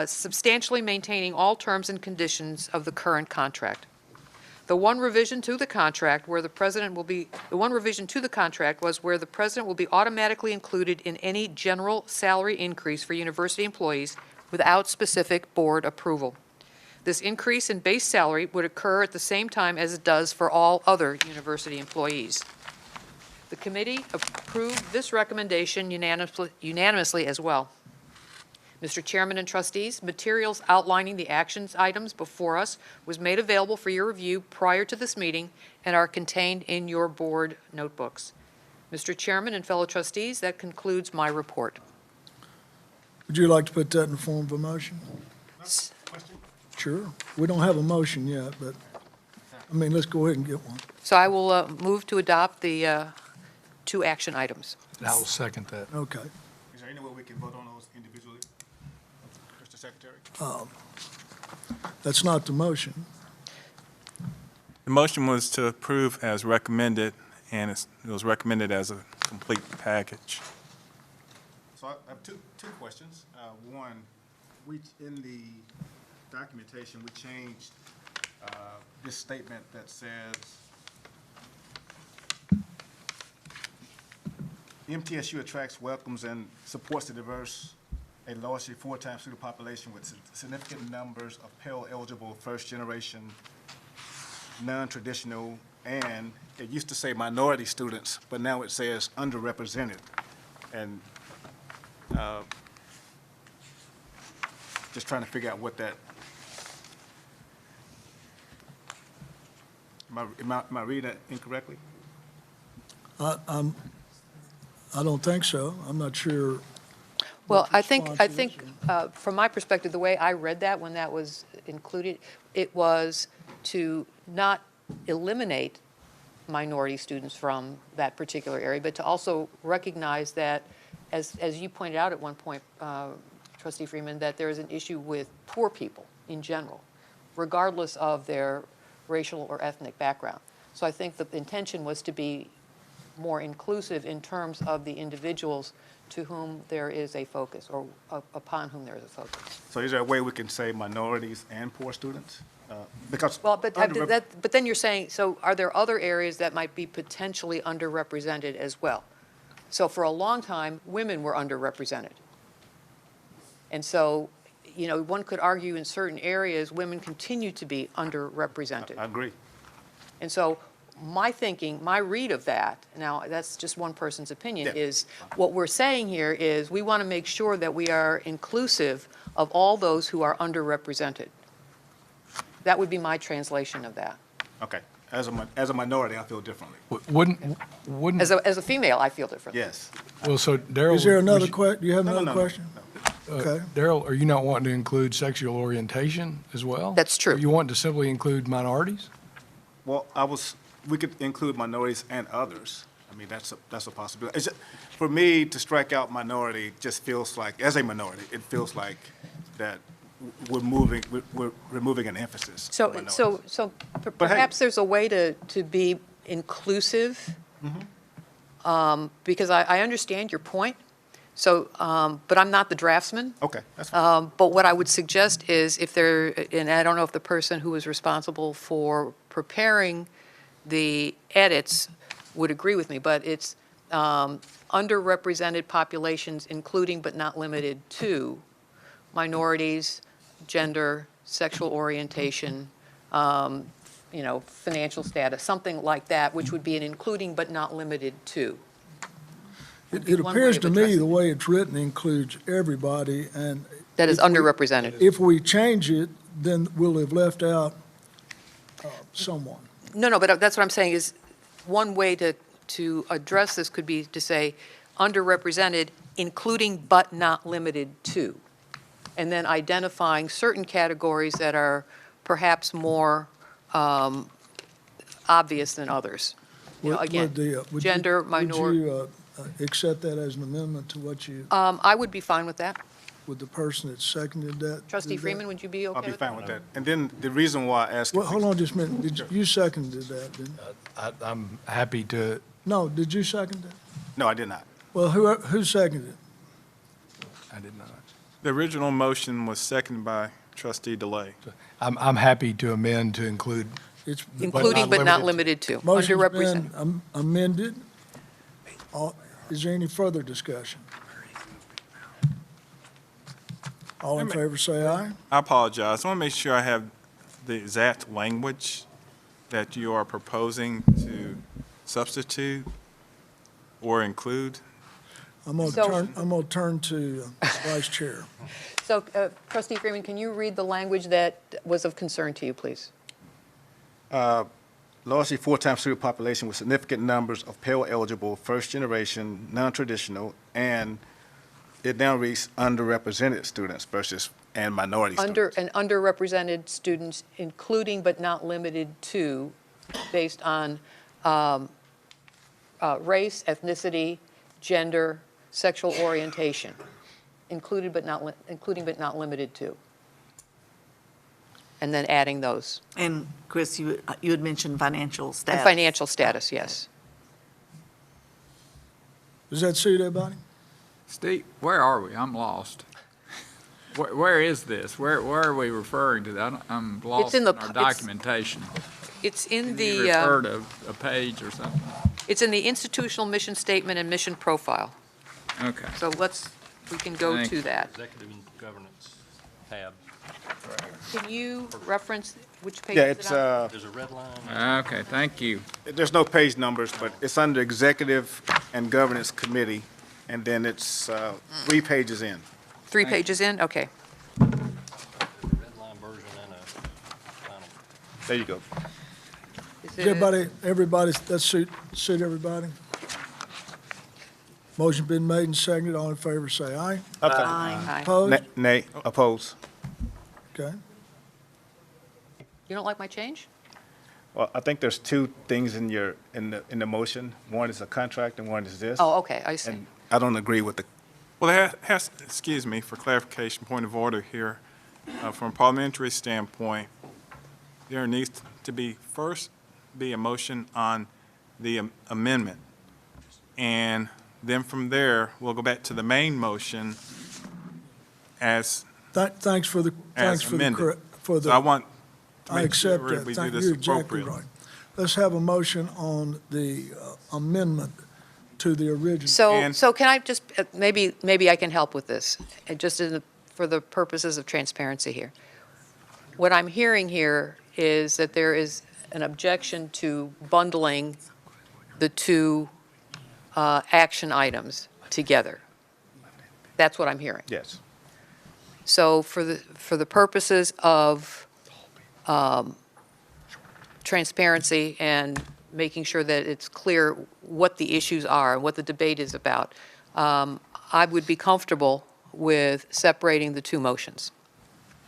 substantially maintaining all terms and conditions of the current contract. The one revision to the contract was where the President will be automatically included in any general salary increase for university employees without specific board approval. This increase in base salary would occur at the same time as it does for all other university employees. The committee approved this recommendation unanimously as well. Mr. Chairman and trustees, materials outlining the actions items before us was made available for your review prior to this meeting and are contained in your board notebooks. Mr. Chairman and fellow trustees, that concludes my report. Would you like to put that in the form of a motion? Sure. We don't have a motion yet, but, I mean, let's go ahead and get one. So I will move to adopt the 2 action items. I will second that. Okay. Is there any way we can vote on those individually, Mr. Secretary? That's not the motion. The motion was to approve as recommended, and it was recommended as a complete package. So I have two questions. One, in the documentation, we changed this statement that says, MTSU attracts, welcomes, and supports the diverse, a largely 4-time student population with significant numbers of Pell-eligible first-generation, non-traditional, and it used to say minority students, but now it says underrepresented. And just trying to figure out what that, am I reading that incorrectly? I don't think so. I'm not sure. Well, I think, response is, from my perspective, the way I read that when that was included, it was to not eliminate minority students from that particular area, but to also recognize that, as you pointed out at one point, Trustee Freeman, that there is an issue with poor people in general, regardless of their racial or ethnic background. So I think the intention was to be more inclusive in terms of the individuals to whom there is a focus, or upon whom there is a focus. So is there a way we can say minorities and poor students? Because Well, but then you're saying, so are there other areas that might be potentially underrepresented as well? So for a long time, women were underrepresented. And so, you know, one could argue in certain areas, women continue to be underrepresented. I agree. And so my thinking, my read of that, now that's just one person's opinion, Yeah. is what we're saying here is we want to make sure that we are inclusive of all those who are underrepresented. That would be my translation of that. Okay. As a minority, I feel differently. Wouldn't, As a female, I feel differently. Yes. well, so Daryl. Is there would another you- do you have No, no, another no, no, question? no. Okay. Daryl, are you not wanting to include sexual orientation as well? That's true. Or you want to simply include minorities? Well, we could include minorities and others. I mean, that's a possibility. For me, to strike out minority just feels like, as a minority, it feels like that we're removing an emphasis. on So minorities. But hey- perhaps there's a way to be inclusive, because I understand your point. So, but I'm not the draftsman. Okay, that's fine. But what I would suggest is if there, and I don't know if the person who is responsible for preparing the edits would agree with me, but it's underrepresented populations, including but not limited to minorities, gender, sexual orientation, financial status, something like that, which would be an including but not limited to. It one way appears of to me addressing the way it's written includes everybody, and That is if we- underrepresented. if we change it, then we'll have left out someone. No, but that's what I'm saying is, one way to address this could be to say underrepresented, including but not limited to, and then identifying certain categories that are perhaps more obvious than others. Again, Would gender, Would minority. you accept that as an amendment to what you, I would be fine with that. with the person that seconded that? Trustee do that? Freeman, would you be okay I'll be with that? fine with that. And then the reason why I asked. Well, hold on just a minute. Did you seconded that, didn't you? I'm happy to, No, did you second that? No, I did not. Well, who seconded it? I did not. The original motion was seconded by Trustee DeLay. I'm happy to amend to include, It's Including but not limited to, Motion's underrepresented. been amended. Is there any further discussion? All in favor, say aye. I apologize. I want to make sure I have the exact language that you are proposing to substitute. or include? I'm gonna So- turn to Vice Chair. So trustee Freeman, can you read the language that was of concern to you, please? Largely full-time student population with significant numbers of Pell-eligible, first-generation, non-traditional, and it now reads underrepresented students versus and minority students. Underrepresented students, including but not limited to, based on race, ethnicity, gender, sexual orientation, including but not limited to. And then adding those. And Chris, you had mentioned financial And status. financial status, yes. Does that suit everybody? Steve, where are we? I'm lost. Where is this? Where are we referring to? I'm lost in in the our p- it's- documentation. It's in Can the, you refer to a page or something? it's in the institutional mission statement and mission profile. Okay. So we can go Thank to you. that. Executive governance tab. Can you reference which page Yeah, is it's, it on? There's a red line. Okay, thank you. there's no page numbers, but it's under Executive and Governance Committee, and then it's 3 pages in. 3 pages in? Okay. Red line version and a final. There you go. Is it- Everybody, that suit everybody? Motion been made and seconded. All in favor, say aye. Aye. Aye. Opposed? Nay, oppose. Okay. You don't like my change? Well, I think there's 2 things in the motion. One is a contract and one is this. Oh, okay, I see. And I don't agree with the, Well, there excuse me, for clarification, point of order here. From a parliamentary standpoint, there needs to be a motion on the amendment. And then from there, we'll go back to the main motion as Thanks for the, amended. for So I the, want to I make accept sure that. we do Thank you. this You're exactly appropriately. right. Let's have a motion on the amendment to the original. So can I just, maybe I can help with this, just for the purposes of transparency here. What I'm hearing here is that there is an objection to bundling the 2 action items together. That's what I'm hearing. yes. So for the purposes of transparency and making sure that it's clear what the issues are and what the debate is about, I would be comfortable with separating the 2 motions,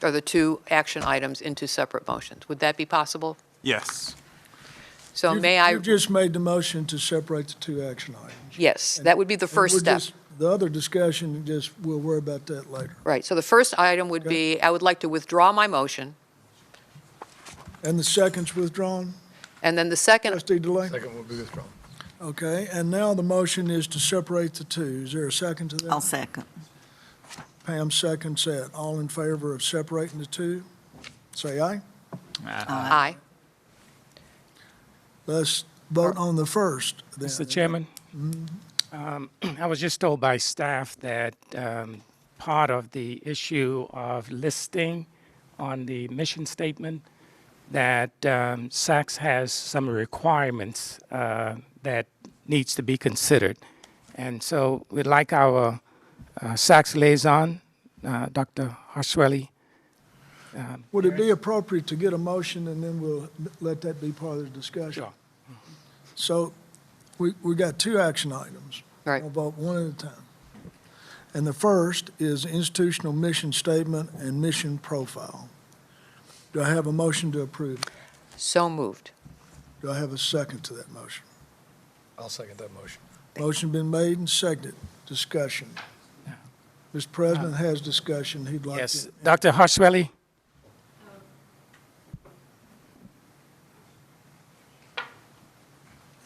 or the 2 action items into separate motions. Would that be possible? Yes. So You've- may I? You've just made the motion to separate the 2 action items. Yes, that would be the And first we're step. The other discussion, we'll worry about that later. Right, so the first item would be, I would like to withdraw my motion, And the second's withdrawn? and then the second, Trustee Delay? Second will be withdrawn. Okay, and now the motion is to separate the 2. Is there a second to that? I'll second. Pam seconds that. All in favor of separating the 2, say aye. aye. Let's vote on the first. then. Mr. Chairman, I was just told by staff that part of the issue of listing on the mission statement, that SACS has some requirements that needs to be considered. And so we'd like our SACS liaison, Dr. Harshwelly. Would it be appropriate to get a motion and then we'll let that be part of the discussion? Sure. So we got 2 action items. Right. We'll vote one at a time. And the first is institutional mission statement and mission profile. Do I have a motion to approve? So moved. Do I have a second to that motion? I'll second that motion. Motion been made and seconded. Discussion. Mr. President has discussion he'd like to. Yes, Dr. Harshwelly?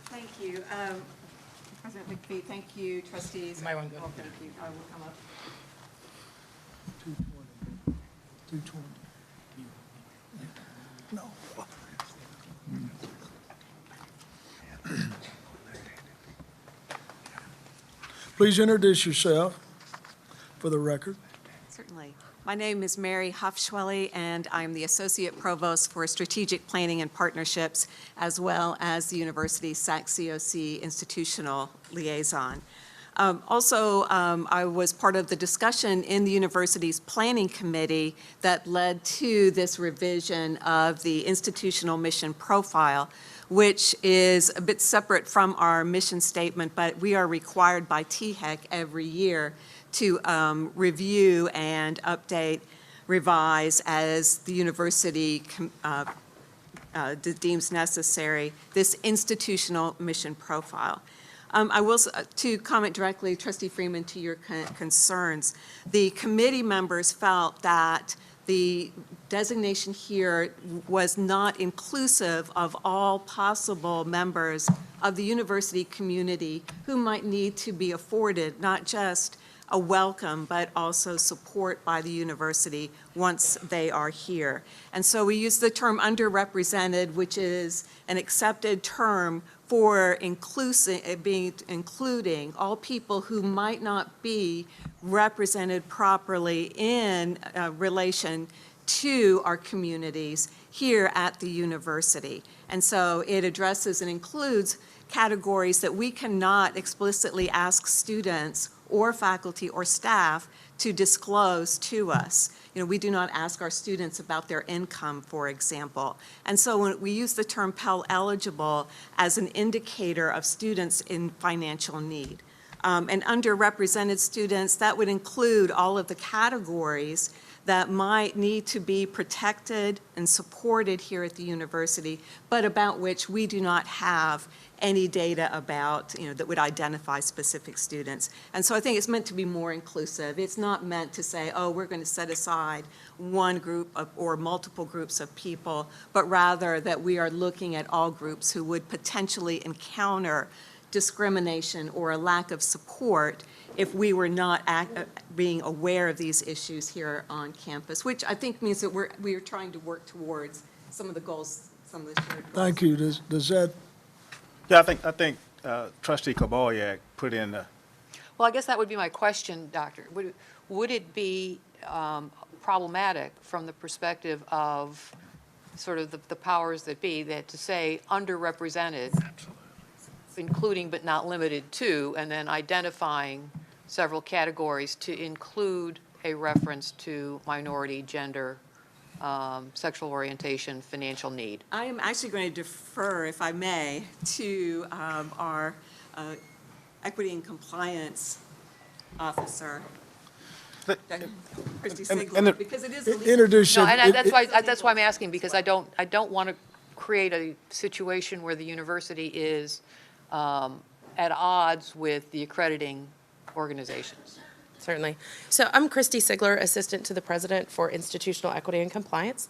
Thank you. President McPhee, thank you, trustees. Might want to- Oh, thank you. I will come up. 220. No. Please introduce yourself for the record. Certainly. My name is Mary Hufschwelle, and I'm the Associate Provost for Strategic Planning and Partnerships, as well as the university's SAC-COC Institutional Liaison. I was part of the discussion in the university's planning committee that led to this revision of the institutional mission profile, which is a bit separate from our mission statement, but we are required by THEC every year to review and update, revise as the university deems necessary, this institutional mission profile. I will, to comment directly, Trustee Freeman, to your concerns, the committee members felt that the designation here was not inclusive of all possible members of the university community who might need to be afforded not just a welcome, but also support by the university once they are here. And so we use the term underrepresented, which is an accepted term for including all people who might not be represented properly in relation to our communities here at the university. And so it addresses and includes categories that we cannot explicitly ask students or faculty or staff to disclose to us. You know, we do not ask our students about their income, for example. And so when we use the term Pell eligible as an indicator of students in financial need. And underrepresented students, that would include all of the categories that might need to be protected and supported here at the university, but about which we do not have any data about, that would identify specific students. And so I think it's meant to be more inclusive. It's not meant to say, oh, we're going to set aside one group or multiple groups of people, but rather that we are looking at all groups who would potentially encounter discrimination or a lack of support if we were not being aware of these issues here on campus, which I think means that we are trying to work towards some of the goals, some of the shared goals. Thank you. Does that? Yeah, I think Trustee Koboyak put in Well, I guess that would be my question, Doctor. Would it be problematic from the perspective of sort of the powers that be, that to say underrepresented, including but not limited to, and then identifying several categories to include a reference to minority, gender, sexual orientation, financial need? I am actually going to defer, if I may, to our Equity and Compliance Officer, Christy Sigler, because it is a legal- Introduce No, it. and that's why I'm asking, because I don't want to create a situation where the university is at odds with the accrediting organizations. Certainly. So I'm Christy Sigler, Assistant to the President for Institutional Equity and Compliance.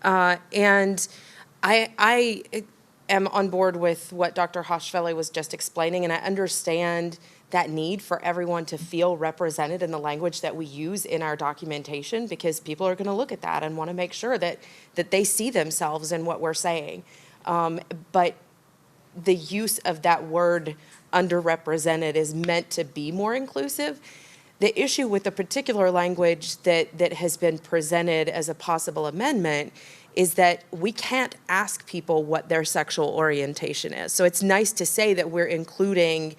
And I am on board with what Dr. Hufschwelle was just explaining, and I understand that need for everyone to feel represented in the language that we use in our documentation, because people are going to look at that and want to make sure that they see themselves in what we're saying. But the use of that word underrepresented is meant to be more inclusive. The issue with the particular language that has been presented as a possible amendment is that we can't ask people what their sexual orientation is. So it's nice to say that we're including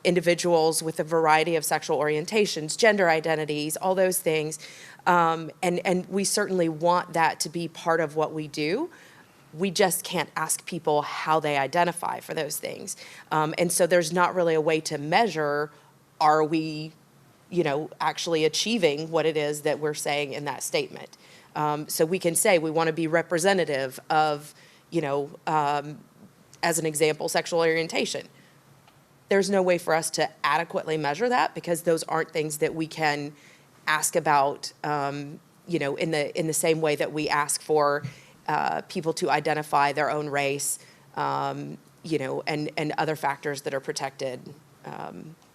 individuals with a variety of sexual orientations, gender identities, all those things. And we certainly want that to be part of what we do. We just can't ask people how they identify for those things. And so there's not really a way to measure, are we, actually achieving what it is that we're saying in that statement. So we can say we want to be representative of, as an example, sexual orientation. There's no way for us to adequately measure that, because those aren't things that we can ask about, in the same way that we ask for people to identify their own race, and other factors that are protected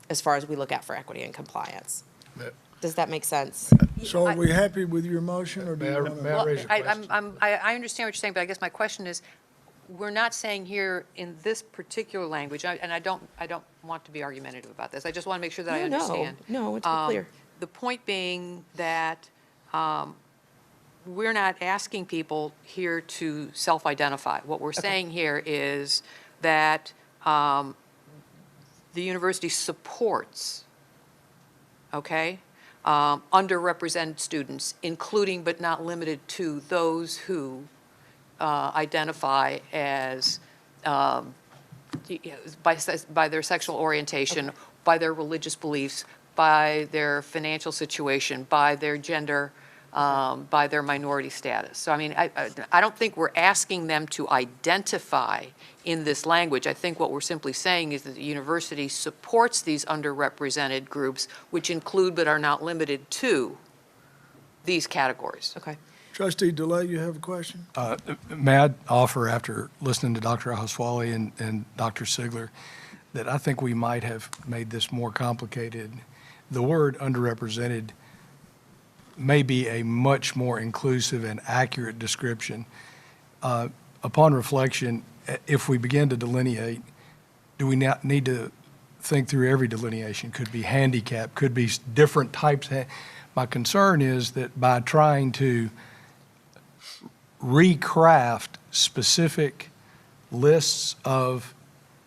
as far as we look at for equity and compliance. Does that make sense? So are we happy with your motion, or do you want to? Well, I understand what you're saying, but I guess my question is, we're not saying here in this particular language, and I don't want to be argumentative about this. I just want to make sure that I understand. No, it's clear. The point being that we're not asking people here to self-identify. What we're saying here is that the university supports, okay, underrepresented students, including but not limited to those who identify as by their sexual orientation, by their religious beliefs, by their financial situation, by their gender, by their minority status. So, I mean, I don't think we're asking them to identify in this language. I think what we're simply saying is that the university supports these underrepresented groups, which include but are not limited to these categories. Okay. Trustee DeLay, you have a question? May I offer, after listening to Dr. Hoswally and Dr. Sigler, that I think we might have made this more complicated. The word underrepresented may be a much more inclusive and accurate description. Upon reflection, if we begin to delineate, do we not need to think through every delineation? Could be handicap, could be different types. My concern is that by trying to recraft specific lists of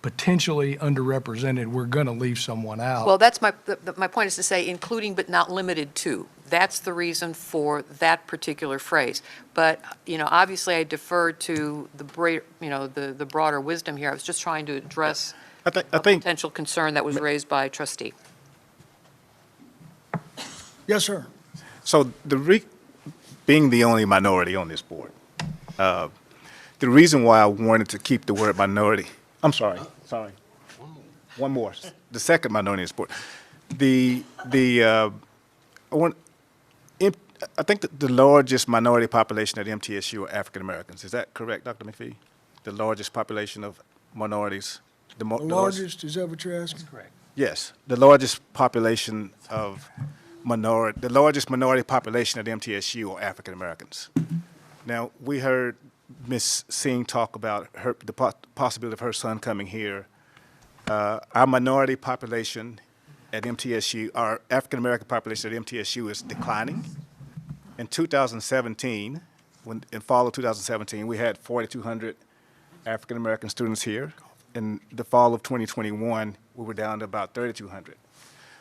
potentially underrepresented, we're going to leave someone out. Well, that's my point is to say including but not limited to. That's the reason for that particular phrase. But, you know, obviously I defer to the broader wisdom here. I was just trying to address I a think potential concern that was raised by a trustee. Yes, sir. so. Being the only minority on this board, the reason why I wanted to keep the word minority. I'm sorry. One more. The second minority on this board. I think that the largest minority population at MTSU are African Americans. Is that correct, Dr. McPhee? The largest population of minorities. The largest, is that what you're asking? Correct. Yes, the largest population of the largest minority population at MTSU are African Americans. Now, we heard Ms. Singh talk about the possibility of her son coming here. Our minority population at MTSU, our African American population at MTSU is declining. In 2017, in fall of 2017, we had 4,200 African American students here. In the fall of 2021, we were down to about 3,200.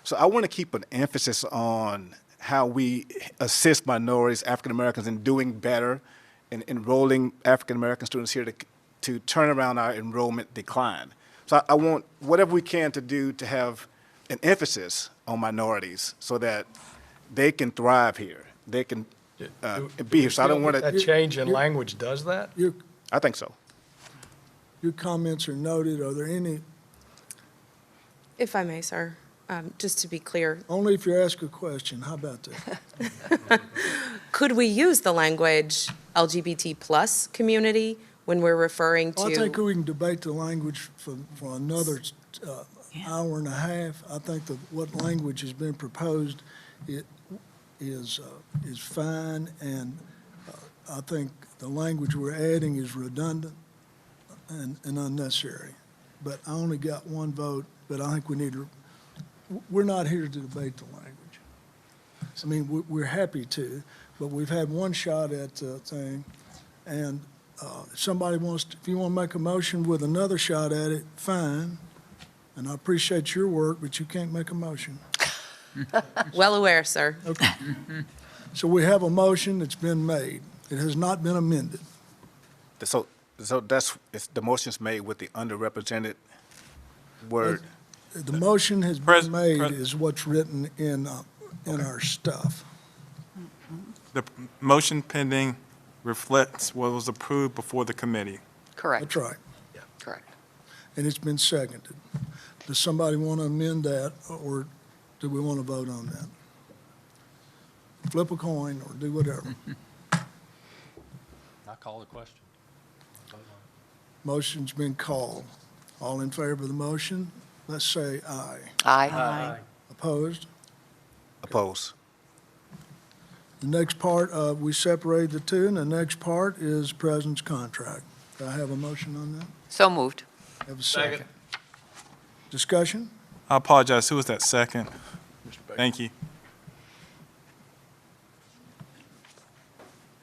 So I want to keep an emphasis on how we assist minorities, African Americans, in doing better, in enrolling African American students here to turn around our enrollment decline. So I want whatever we can to do to have an emphasis on minorities so that they can thrive here. They can be here. So I don't want to. That change in language does that? I think so. Your comments are noted. Are there any? If I may, sir, just to be clear, Only if you ask a question. How about that? could we use the language LGBT plus community when we're referring to? I think we can debate the language for another hour and a half. I think that what language has been proposed is fine, and I think the language we're adding is redundant and unnecessary. But I only got one vote, but I think we're not here to debate the language. I mean, we're happy to, but we've had one shot at the thing, and if you want to make a motion with another shot at it, fine. And I appreciate your work, but you can't make a motion. Well aware, sir. Okay. So we have a motion that's been made. It has not been amended. So the motion's made with the underrepresented word. The motion has been made is what's written in our stuff. The motion pending reflects what was approved before the committee. Correct. That's right. Correct. And it's been seconded. Does somebody want to amend that, or do we want to vote on that? Flip a coin or do whatever. I call the question. Motion's been called. All in favor of the motion, let's say aye. Aye. Opposed? Oppose. The next part, we separated the two, and the next part is President's contract. Do I have a motion on that? So moved. Have a second. Discussion? I apologize. Who was that second? Thank you.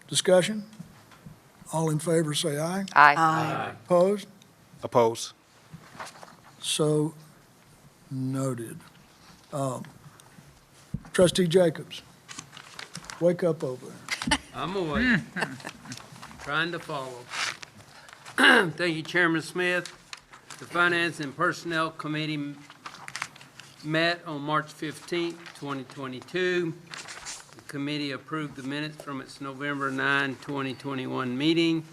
Discussion? All in favor, say aye. Aye. Opposed? Oppose. So noted. Trustee Jacobs, wake up over there. I'm awake. Trying to follow. Thank you, Chairman Smith. The Finance and Personnel Committee met on March 15, 2022. The committee approved the minutes from its November 9, 2021 meeting.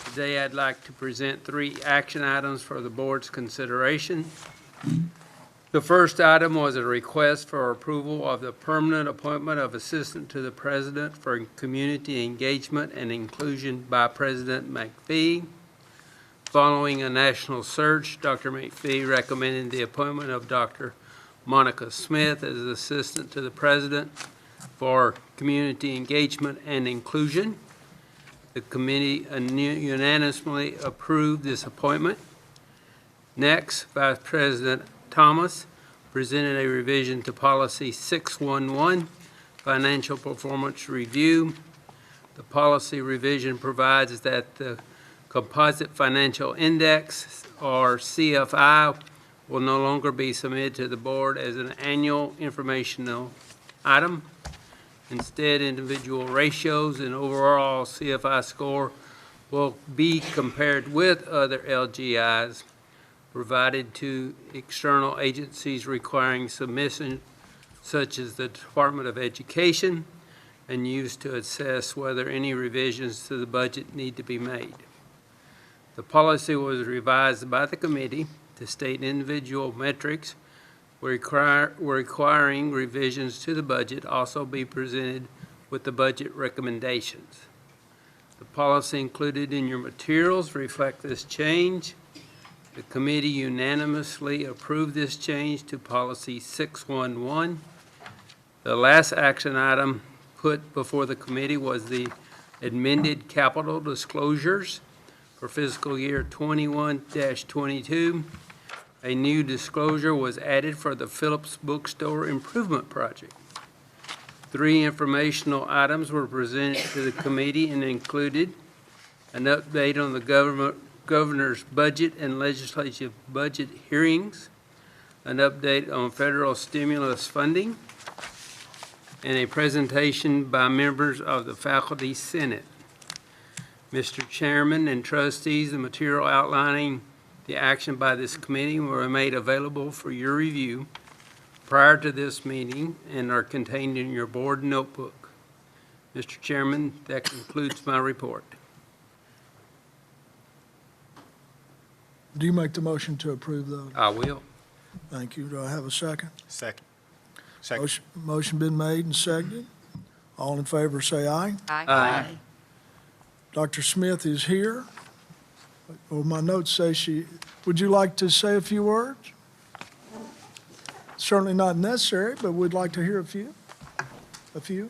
Today, I'd like to present 3 action items for the board's consideration. The first item was a request for approval of the permanent appointment of Assistant to the President for Community Engagement and Inclusion by President McPhee. Following a national search, Dr. McPhee recommended the appointment of Dr. Monica Smith as Assistant to the President for Community Engagement and Inclusion. The committee unanimously approved this appointment. Next, Vice President Thomas presented a revision to Policy 611, Financial Performance Review. The policy revision provides that the Composite Financial Index, or CFI, will no longer be submitted to the board as an annual informational item. Instead, individual ratios and overall CFI score will be compared with other LGIs provided to external agencies requiring submission, such as the Department of Education, and used to assess whether any revisions to the budget need to be made. The policy was revised by the committee to state individual metrics requiring revisions to the budget also be presented with the budget recommendations. The policy included in your materials reflect this change. The committee unanimously approved this change to Policy 611. The last action item put before the committee was the amended capital disclosures for fiscal year 21-22. A new disclosure was added for the Phillips Bookstore Improvement Project. 3 informational items were presented to the committee and included an update on the governor's budget and legislative budget hearings, an update on federal stimulus funding, and a presentation by members of the Faculty Senate. Mr. Chairman and trustees, the material outlining the action by this committee were made available for your review prior to this meeting and are contained in your board notebook. Mr. Chairman, that concludes my report. Do you make the motion to approve those? I will. Thank you. Do I have a second? Second. Motion been made and seconded. All in favor, say aye. Aye. Dr. Smith is here. Well, my notes say would you like to say a few words? Certainly not necessary, but we'd like to hear a few. A few.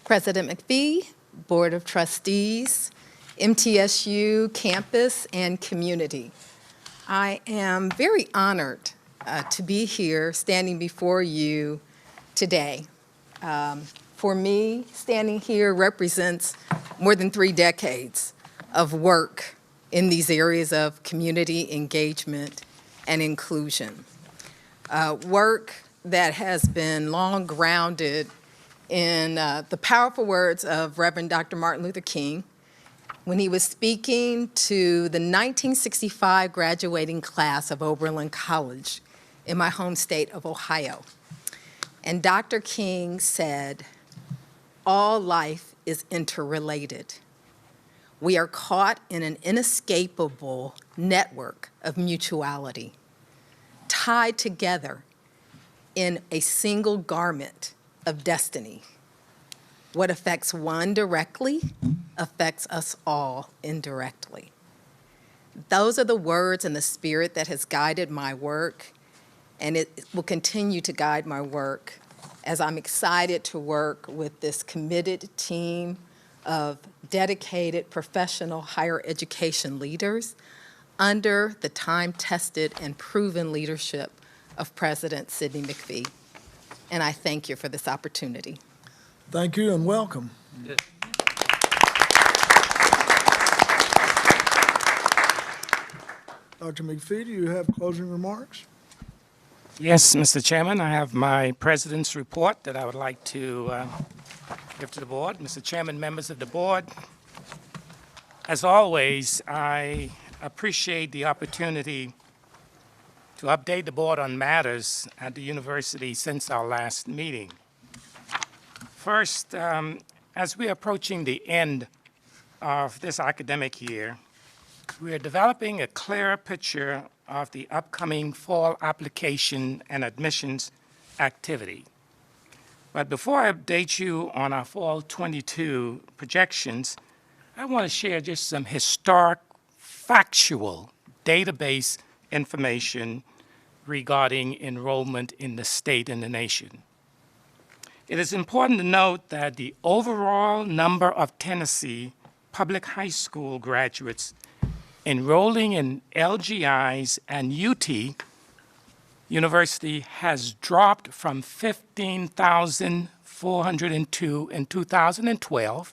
President McPhee, Board of Trustees, MTSU campus and community. I am very honored to be here standing before you today. For me, standing here represents more than 3 decades of work in these areas of community engagement and inclusion. Work that has been long grounded in the powerful words of Reverend Dr. Martin Luther King when he was speaking to the 1965 graduating class of Oberlin College in my home state of Ohio. And Dr. King said, "All life is interrelated. We are caught in an inescapable network of mutuality, tied together in a single garment of destiny. What affects one directly affects us all indirectly." Those are the words and the spirit that has guided my work, and it will continue to guide my work as I'm excited to work with this committed team of dedicated professional higher education leaders under the time-tested and proven leadership of President Sidney McPhee. And I thank you for this opportunity. Thank you and welcome. Dr. McPhee, do you have closing remarks? Yes, Mr. Chairman, I have my president's report that I would like to give to the board. Mr. Chairman, members of the board, as always, I appreciate the opportunity to update the board on matters at the university since our last meeting. First, as we are approaching the end of this academic year, we are developing a clearer picture of the upcoming fall application and admissions activity. But before I update you on our fall 22 projections, I want to share just some historic, factual database information regarding enrollment in the state and the nation. It is important to note that the overall number of Tennessee public high school graduates enrolling in LGIs and UT University has dropped from 15,402 in 2012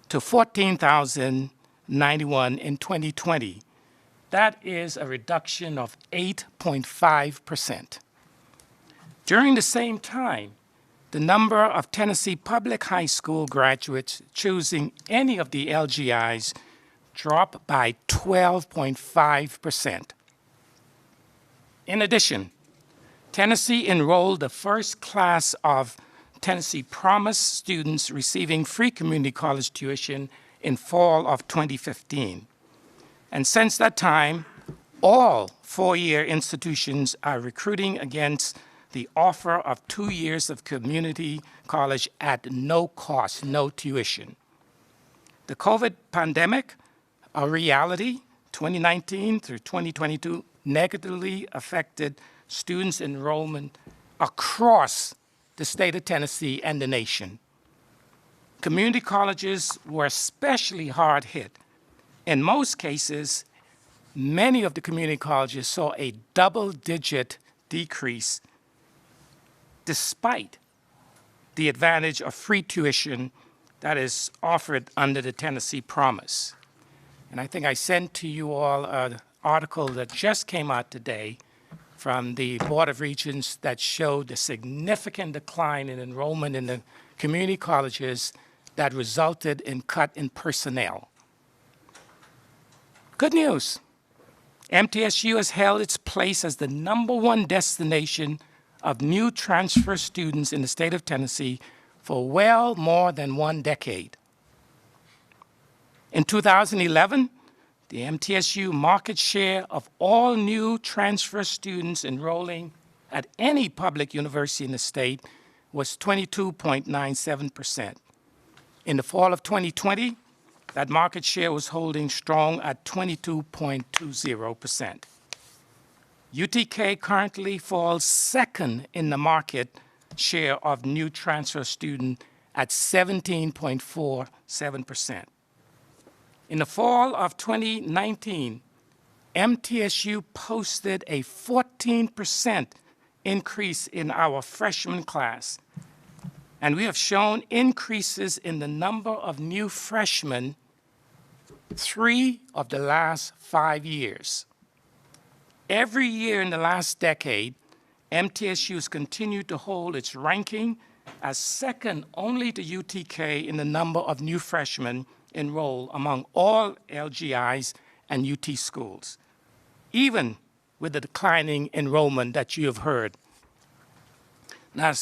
to 14,091 in 2020. That is a reduction of 8.5%. During the same time, the number of Tennessee public high school graduates choosing any of the LGIs dropped by 12.5%. In addition, Tennessee enrolled the first class of Tennessee Promise students receiving free community college tuition in fall of 2015. And since that time, all four-year institutions are recruiting against the offer of 2 years of community college at no cost, no tuition. The COVID pandemic, a reality, 2019 through 2022, negatively affected students' enrollment across the state of Tennessee and the nation. Community colleges were especially hard hit. In most cases, many of the community colleges saw a double-digit decrease despite the advantage of free tuition that is offered under the Tennessee Promise. And I think I sent to you all an article that just came out today from the Board of Regents that showed the significant decline in enrollment in the community colleges that resulted in cut in personnel. Good news. MTSU has held its place as the #1 destination of new transfer students in the state of Tennessee for well more than 1 decade. In 2011, the MTSU market share of all new transfer students enrolling at any public university in the state was 22.97%. In the fall of 2020, that market share was holding strong at 22.20%. UTK currently falls second in the market share of new transfer students at 17.47%. In the fall of 2019, MTSU posted a 14% increase in our freshman class, and we have shown increases in the number of new freshmen 3 of the last 5 years. Every year in the last decade, MTSU has continued to hold its ranking as second only to UTK in the number of new freshmen enrolled among all LGIs and UT schools, even with the declining enrollment that you have heard. Now,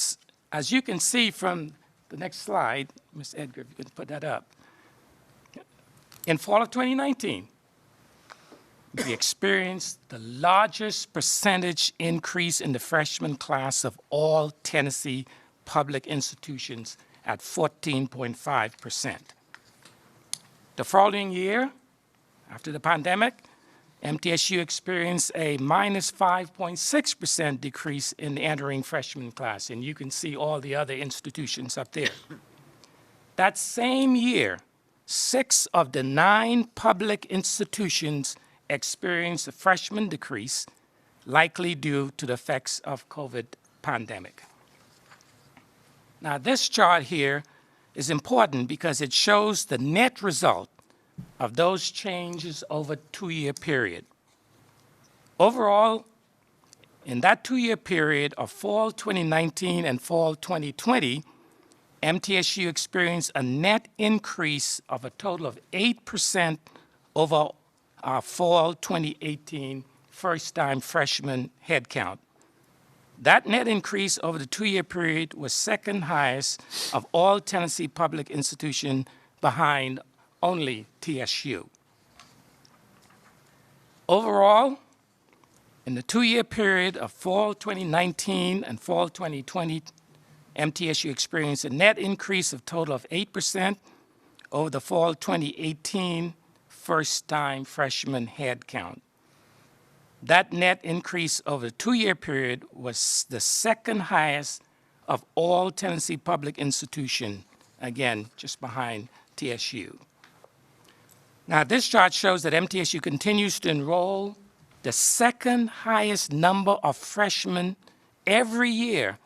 as you can see from the next slide, Ms. Edgar, if you could put that up. In fall of 2019, we experienced the largest percentage increase in the freshman class of all Tennessee public institutions at 14.5%. The following year, after the pandemic, MTSU experienced a minus 5.6% decrease in the entering freshman class, and you can see all the other institutions up there. That same year, 6 of the 9 public institutions experienced a freshman decrease, likely due to the effects of COVID pandemic. Now, this chart here is important because it shows the net result of those changes over a 2-year period. Overall, in that 2-year period of fall 2019 and fall 2020, MTSU experienced a net increase of a total of 8% over our fall 2018 first-time freshman headcount. That net increase over the 2-year period was second highest of all Tennessee public institutions, behind only TSU. Overall, in the 2-year period of fall 2019 and fall 2020, MTSU experienced a net increase of total of 8% over the fall 2018 first-time freshman headcount. That net increase over the 2-year period was the second highest of all Tennessee public institutions, again, just behind TSU. Now, this chart shows that MTSU continues to enroll the second highest number of freshmen every year,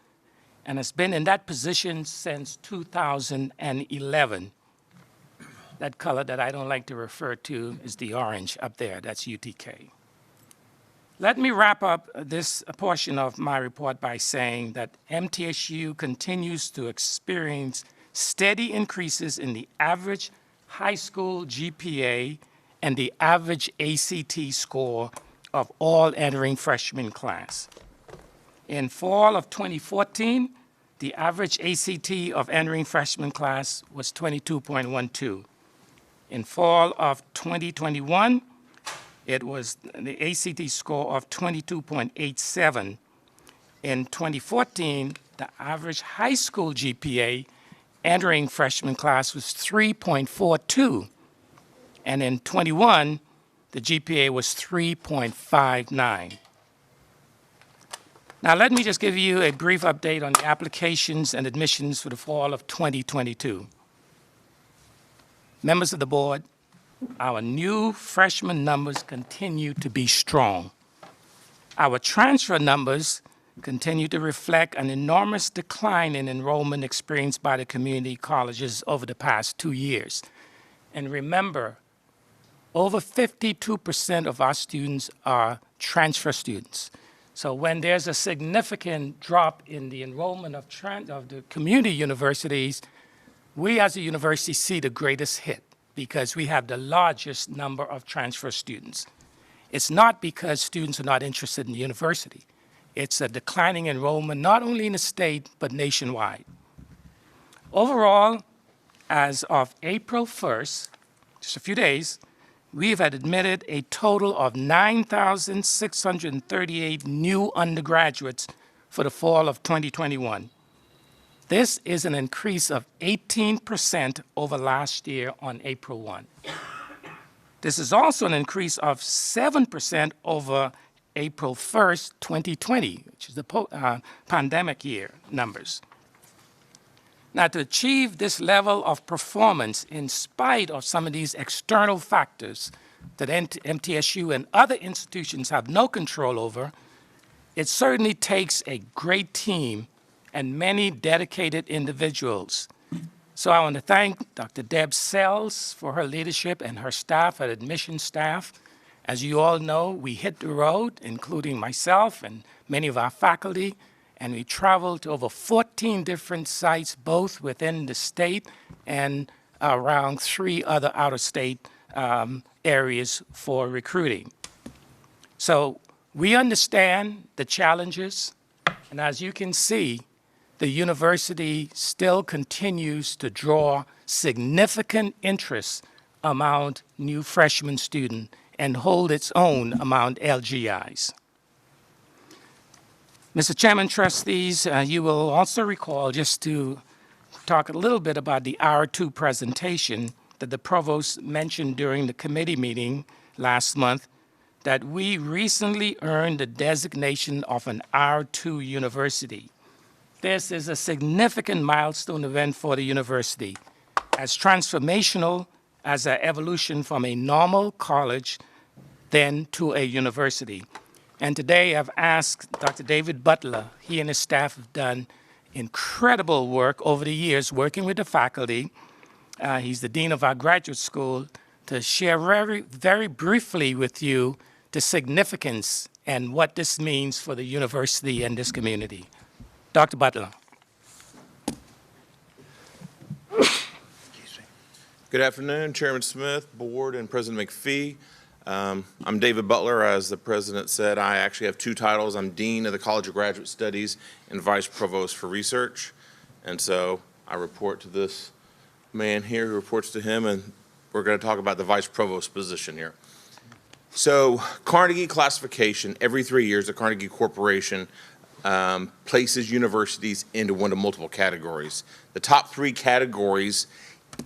and has been in that position since 2011. That color that I don't like to refer to is the orange up there. That's UTK. Let me wrap up this portion of my report by saying that MTSU continues to experience steady increases in the average high school GPA and the average ACT score of all entering freshman class. In fall of 2014, the average ACT of entering freshman class was 22.12. In fall of 2021, it was the ACT score of 22.87. In 2014, the average high school GPA entering freshman class was 3.42. And in 21, the GPA was 3.59. Now, let me just give you a brief update on the applications and admissions for the fall of 2022. Members of the board, our new freshman numbers continue to be strong. Our transfer numbers continue to reflect an enormous decline in enrollment experienced by the community colleges over the past 2 years. And remember, over 52% of our students are transfer students. So when there's a significant drop in the enrollment of the community universities, we as a university see the greatest hit because we have the largest number of transfer students. It's not because students are not interested in the university. It's a declining enrollment not only in the state, but nationwide. Overall, as of April 1st, just a few days, we've admitted a total of 9,638 new undergraduates for the fall of 2021. This is an increase of 18% over last year on April 1. This is also an increase of 7% over April 1st, 2020, which is the pandemic year numbers. Now, to achieve this level of performance in spite of some of these external factors that MTSU and other institutions have no control over, it certainly takes a great team and many dedicated individuals. So I want to thank Dr. Deb Sells for her leadership and her staff, her admission staff. As you all know, we hit the road, including myself and many of our faculty, and we traveled to over 14 different sites, both within the state and around 3 other out-of-state areas for recruiting. So we understand the challenges, and as you can see, the university still continues to draw significant interest among new freshman students and hold its own among LGIs. Mr. Chairman, trustees, you will also recall, just to talk a little bit about the R2 presentation that the provost mentioned during the committee meeting last month, that we recently earned the designation of an R2 university. This is a significant milestone event for the university, as transformational as an evolution from a normal college then to a university. And today I've asked Dr. David Butler, he and his staff have done incredible work over the years working with the faculty. He's the dean of our graduate school, to share very briefly with you the significance and what this means for the university and this community. Dr. Butler. Good afternoon, Chairman Smith, Board, and President McPhee. I'm David Butler. As the President said, I actually have two titles. I'm Dean of the College of Graduate Studies and Vice Provost for Research. And so I report to this man here who reports to him, and we're going to talk about the Vice Provost position here. So Carnegie classification, every 3 years, the Carnegie Corporation places universities into one of multiple categories. The top 3 categories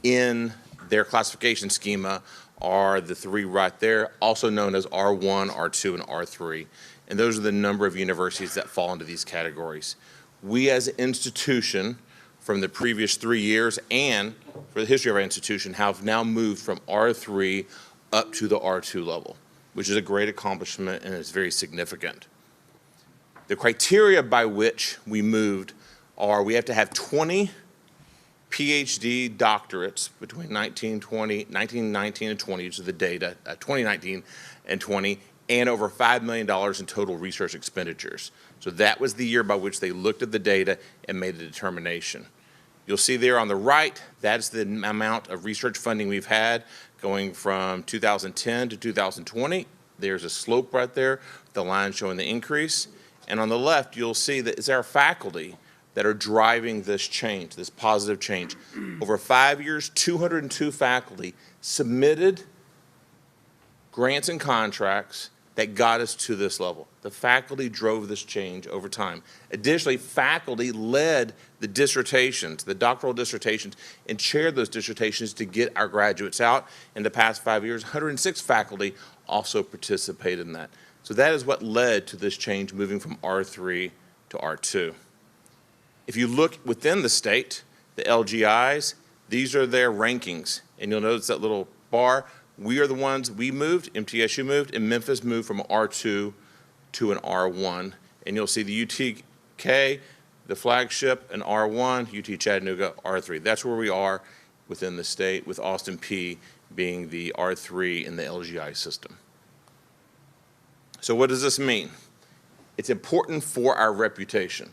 in their classification schema are the 3 right there, also known as R1, R2, and R3. And those are the number of universities that fall into these categories. We as an institution, from the previous 3 years and for the history of our institution, have now moved from R3 up to the R2 level, which is a great accomplishment and is very significant. The criteria by which we moved are we have to have 20 PhD doctorates between 1919 and 20, which is the data, 2019 and 20, and over $5 million in total research expenditures. So that was the year by which they looked at the data and made a determination. You'll see there on the right, that's the amount of research funding we've had going from 2010 to 2020. There's a slope right there, the line showing the increase. And on the left, you'll see that it's our faculty that are driving this change, this positive change. Over 5 years, 202 faculty submitted grants and contracts that got us to this level. The faculty drove this change over time. Additionally, faculty led the dissertations, the doctoral dissertations, and chaired those dissertations to get our graduates out. In the past 5 years, 106 faculty also participated in that. So that is what led to this change, moving from R3 to R2. If you look within the state, the LGIs, these are their rankings. And you'll notice that little bar. We are the ones, we moved, MTSU moved, and Memphis moved from R2 to an R1. And you'll see the UTK, the flagship, an R1, UT Chattanooga, R3. That's where we are within the state, with Austin Peay being the R3 in the LGI system. So what does this mean? It's important for our reputation.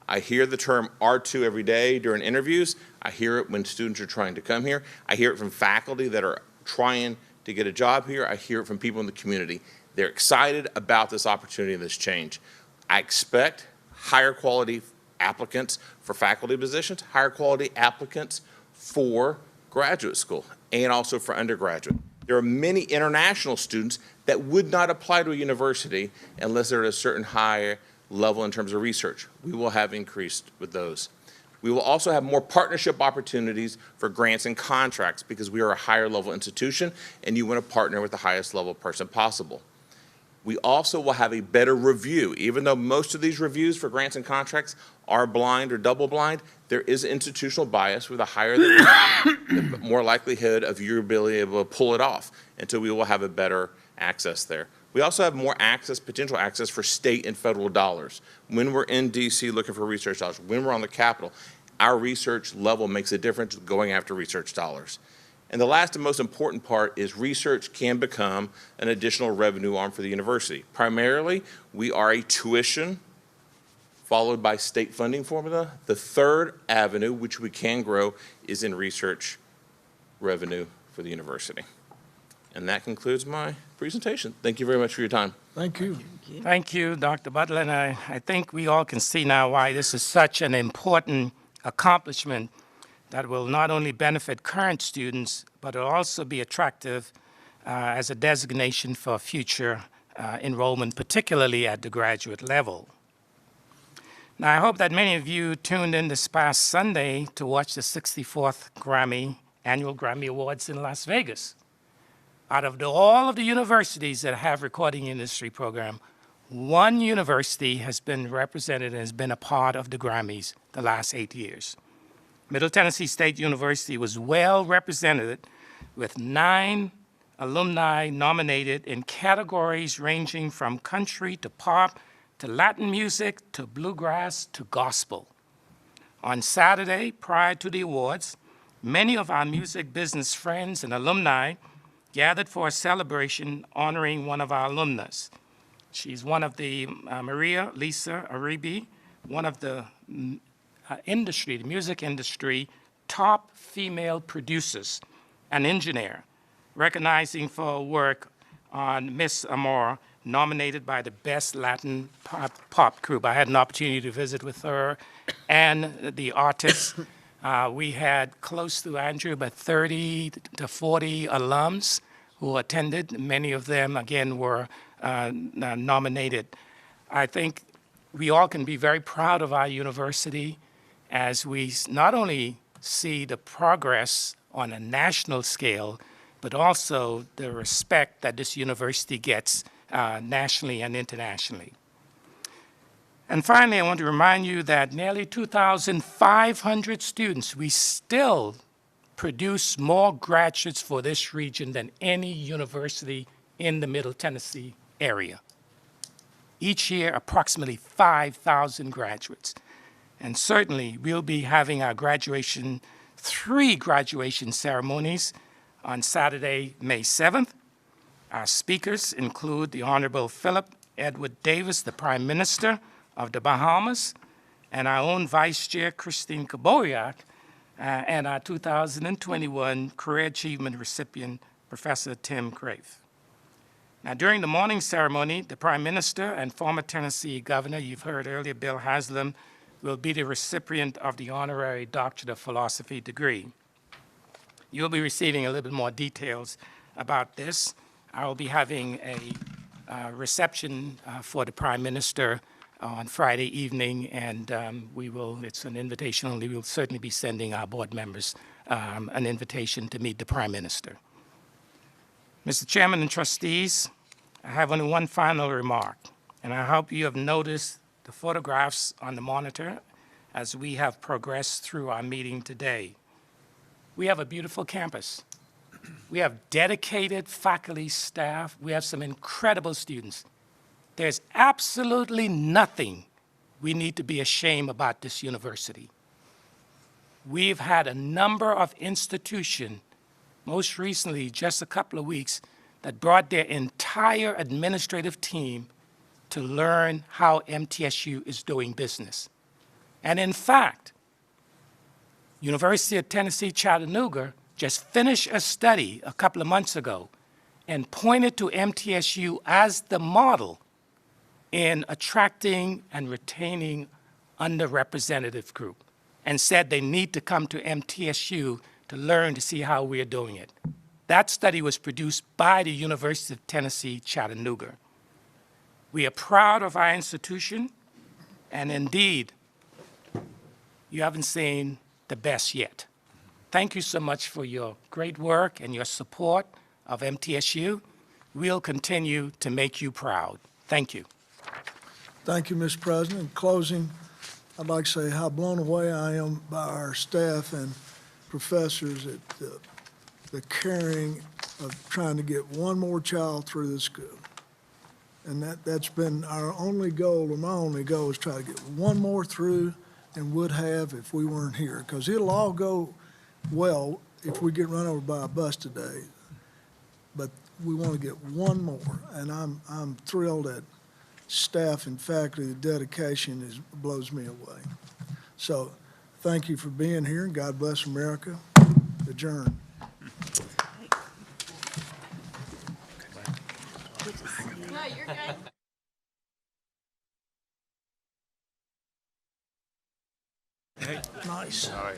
I hear the term R2 every day during interviews. I hear it when students are trying to come here. I hear it from faculty that are trying to get a job here. I hear it from people in the community. They're excited about this opportunity and this change. I expect higher quality applicants for faculty positions, higher quality applicants for graduate school, and also for undergraduate. There are many international students that would not apply to a university unless they're at a certain higher level in terms of research. We will have increased with those. We will also have more partnership opportunities for grants and contracts because we are a higher level institution and you want to partner with the highest level person possible. We also will have a better review. Even though most of these reviews for grants and contracts are blind or double blind, there is institutional bias with a higher the more likelihood of your being able to pull it off. And so we will have a better access there. We also have more access, potential access for state and federal dollars. When we're in DC looking for research dollars, when we're on the Capitol, our research level makes a difference going after research dollars. And the last and most important part is research can become an additional revenue arm for the university. Primarily, we are a tuition followed by state funding formula. The third avenue, which we can grow, is in research revenue for the university. And that concludes my presentation. Thank you very much for your time. Thank you. Thank you, Dr. Butler. And I think we all can see now why this is such an important accomplishment that will not only benefit current students, but will also be attractive as a designation for future enrollment, particularly at the graduate level. Now, I hope that many of you tuned in this past Sunday to watch the 64th annual Grammy Awards in Las Vegas. Out of all of the universities that have recording industry program, one university has been represented and has been a part of the Grammys the last 8 years. Middle Tennessee State University was well represented with 9 alumni nominated in categories ranging from country to pop to Latin music to bluegrass to gospel. On Saturday, prior to the awards, many of our music business friends and alumni gathered for a celebration honoring one of our alumnus. She's one of the Maria Lisa Aribi, one of the the music industry, top female producers, an engineer, recognizing for her work on Miss Amor, nominated by the Best Latin Pop Group. I had an opportunity to visit with her and the artists. We had close to, Andrew, about 30 to 40 alums who attended. Many of them, again, were nominated. I think we all can be very proud of our university as we not only see the progress on a national scale, but also the respect that this university gets nationally and internationally. And finally, I want to remind you that nearly 2,500 students, we still produce more graduates for this region than any university in the Middle Tennessee area. Each year, approximately 5,000 graduates. And certainly, we'll be having our three graduation ceremonies on Saturday, May 7th. Our speakers include the Honorable Philip Edward Davis, the Prime Minister of the Bahamas, and our own Vice Chair, Christine Kaboyak, and our 2021 Career Achievement recipient, Professor Tim Crave. Now, during the morning ceremony, the Prime Minister and former Tennessee Governor, you've heard earlier, Bill Haslam, will be the recipient of the Honorary Doctorate of Philosophy degree. You'll be receiving a little bit more details about this. I will be having a reception for the Prime Minister on Friday evening, and it's an invitation only. We'll certainly be sending our board members an invitation to meet the Prime Minister. Mr. Chairman and trustees, I have only one final remark, and I hope you have noticed the photographs on the monitor as we have progressed through our meeting today. We have a beautiful campus. We have dedicated faculty, staff. We have some incredible students. There's absolutely nothing we need to be ashamed about this university. We've had a number of institutions, most recently, just a couple of weeks, that brought their entire administrative team to learn how MTSU is doing business. And in fact, University of Tennessee, Chattanooga just finished a study a couple of months ago and pointed to MTSU as the model in attracting and retaining underrepresented group, and said they need to come to MTSU to learn to see how we are doing it. That study was produced by the University of Tennessee, Chattanooga. We are proud of our institution, and indeed, you haven't seen the best yet. Thank you so much for your great work and your support of MTSU. We'll continue to make you proud. Thank you. Thank you, Mr. President. In closing, I'd like to say how blown away I am by our staff and professors at the caring of trying to get one more child through this school. And that's been our only goal, or my only goal, is try to get one more through and would have if we weren't here. Because it'll all go well if we get run over by a bus today. But we want to get one more. And I'm thrilled that staff and faculty, the dedication blows me away. So thank you for being here, and God bless America. Adjourned. No, you're good. Nice. All right.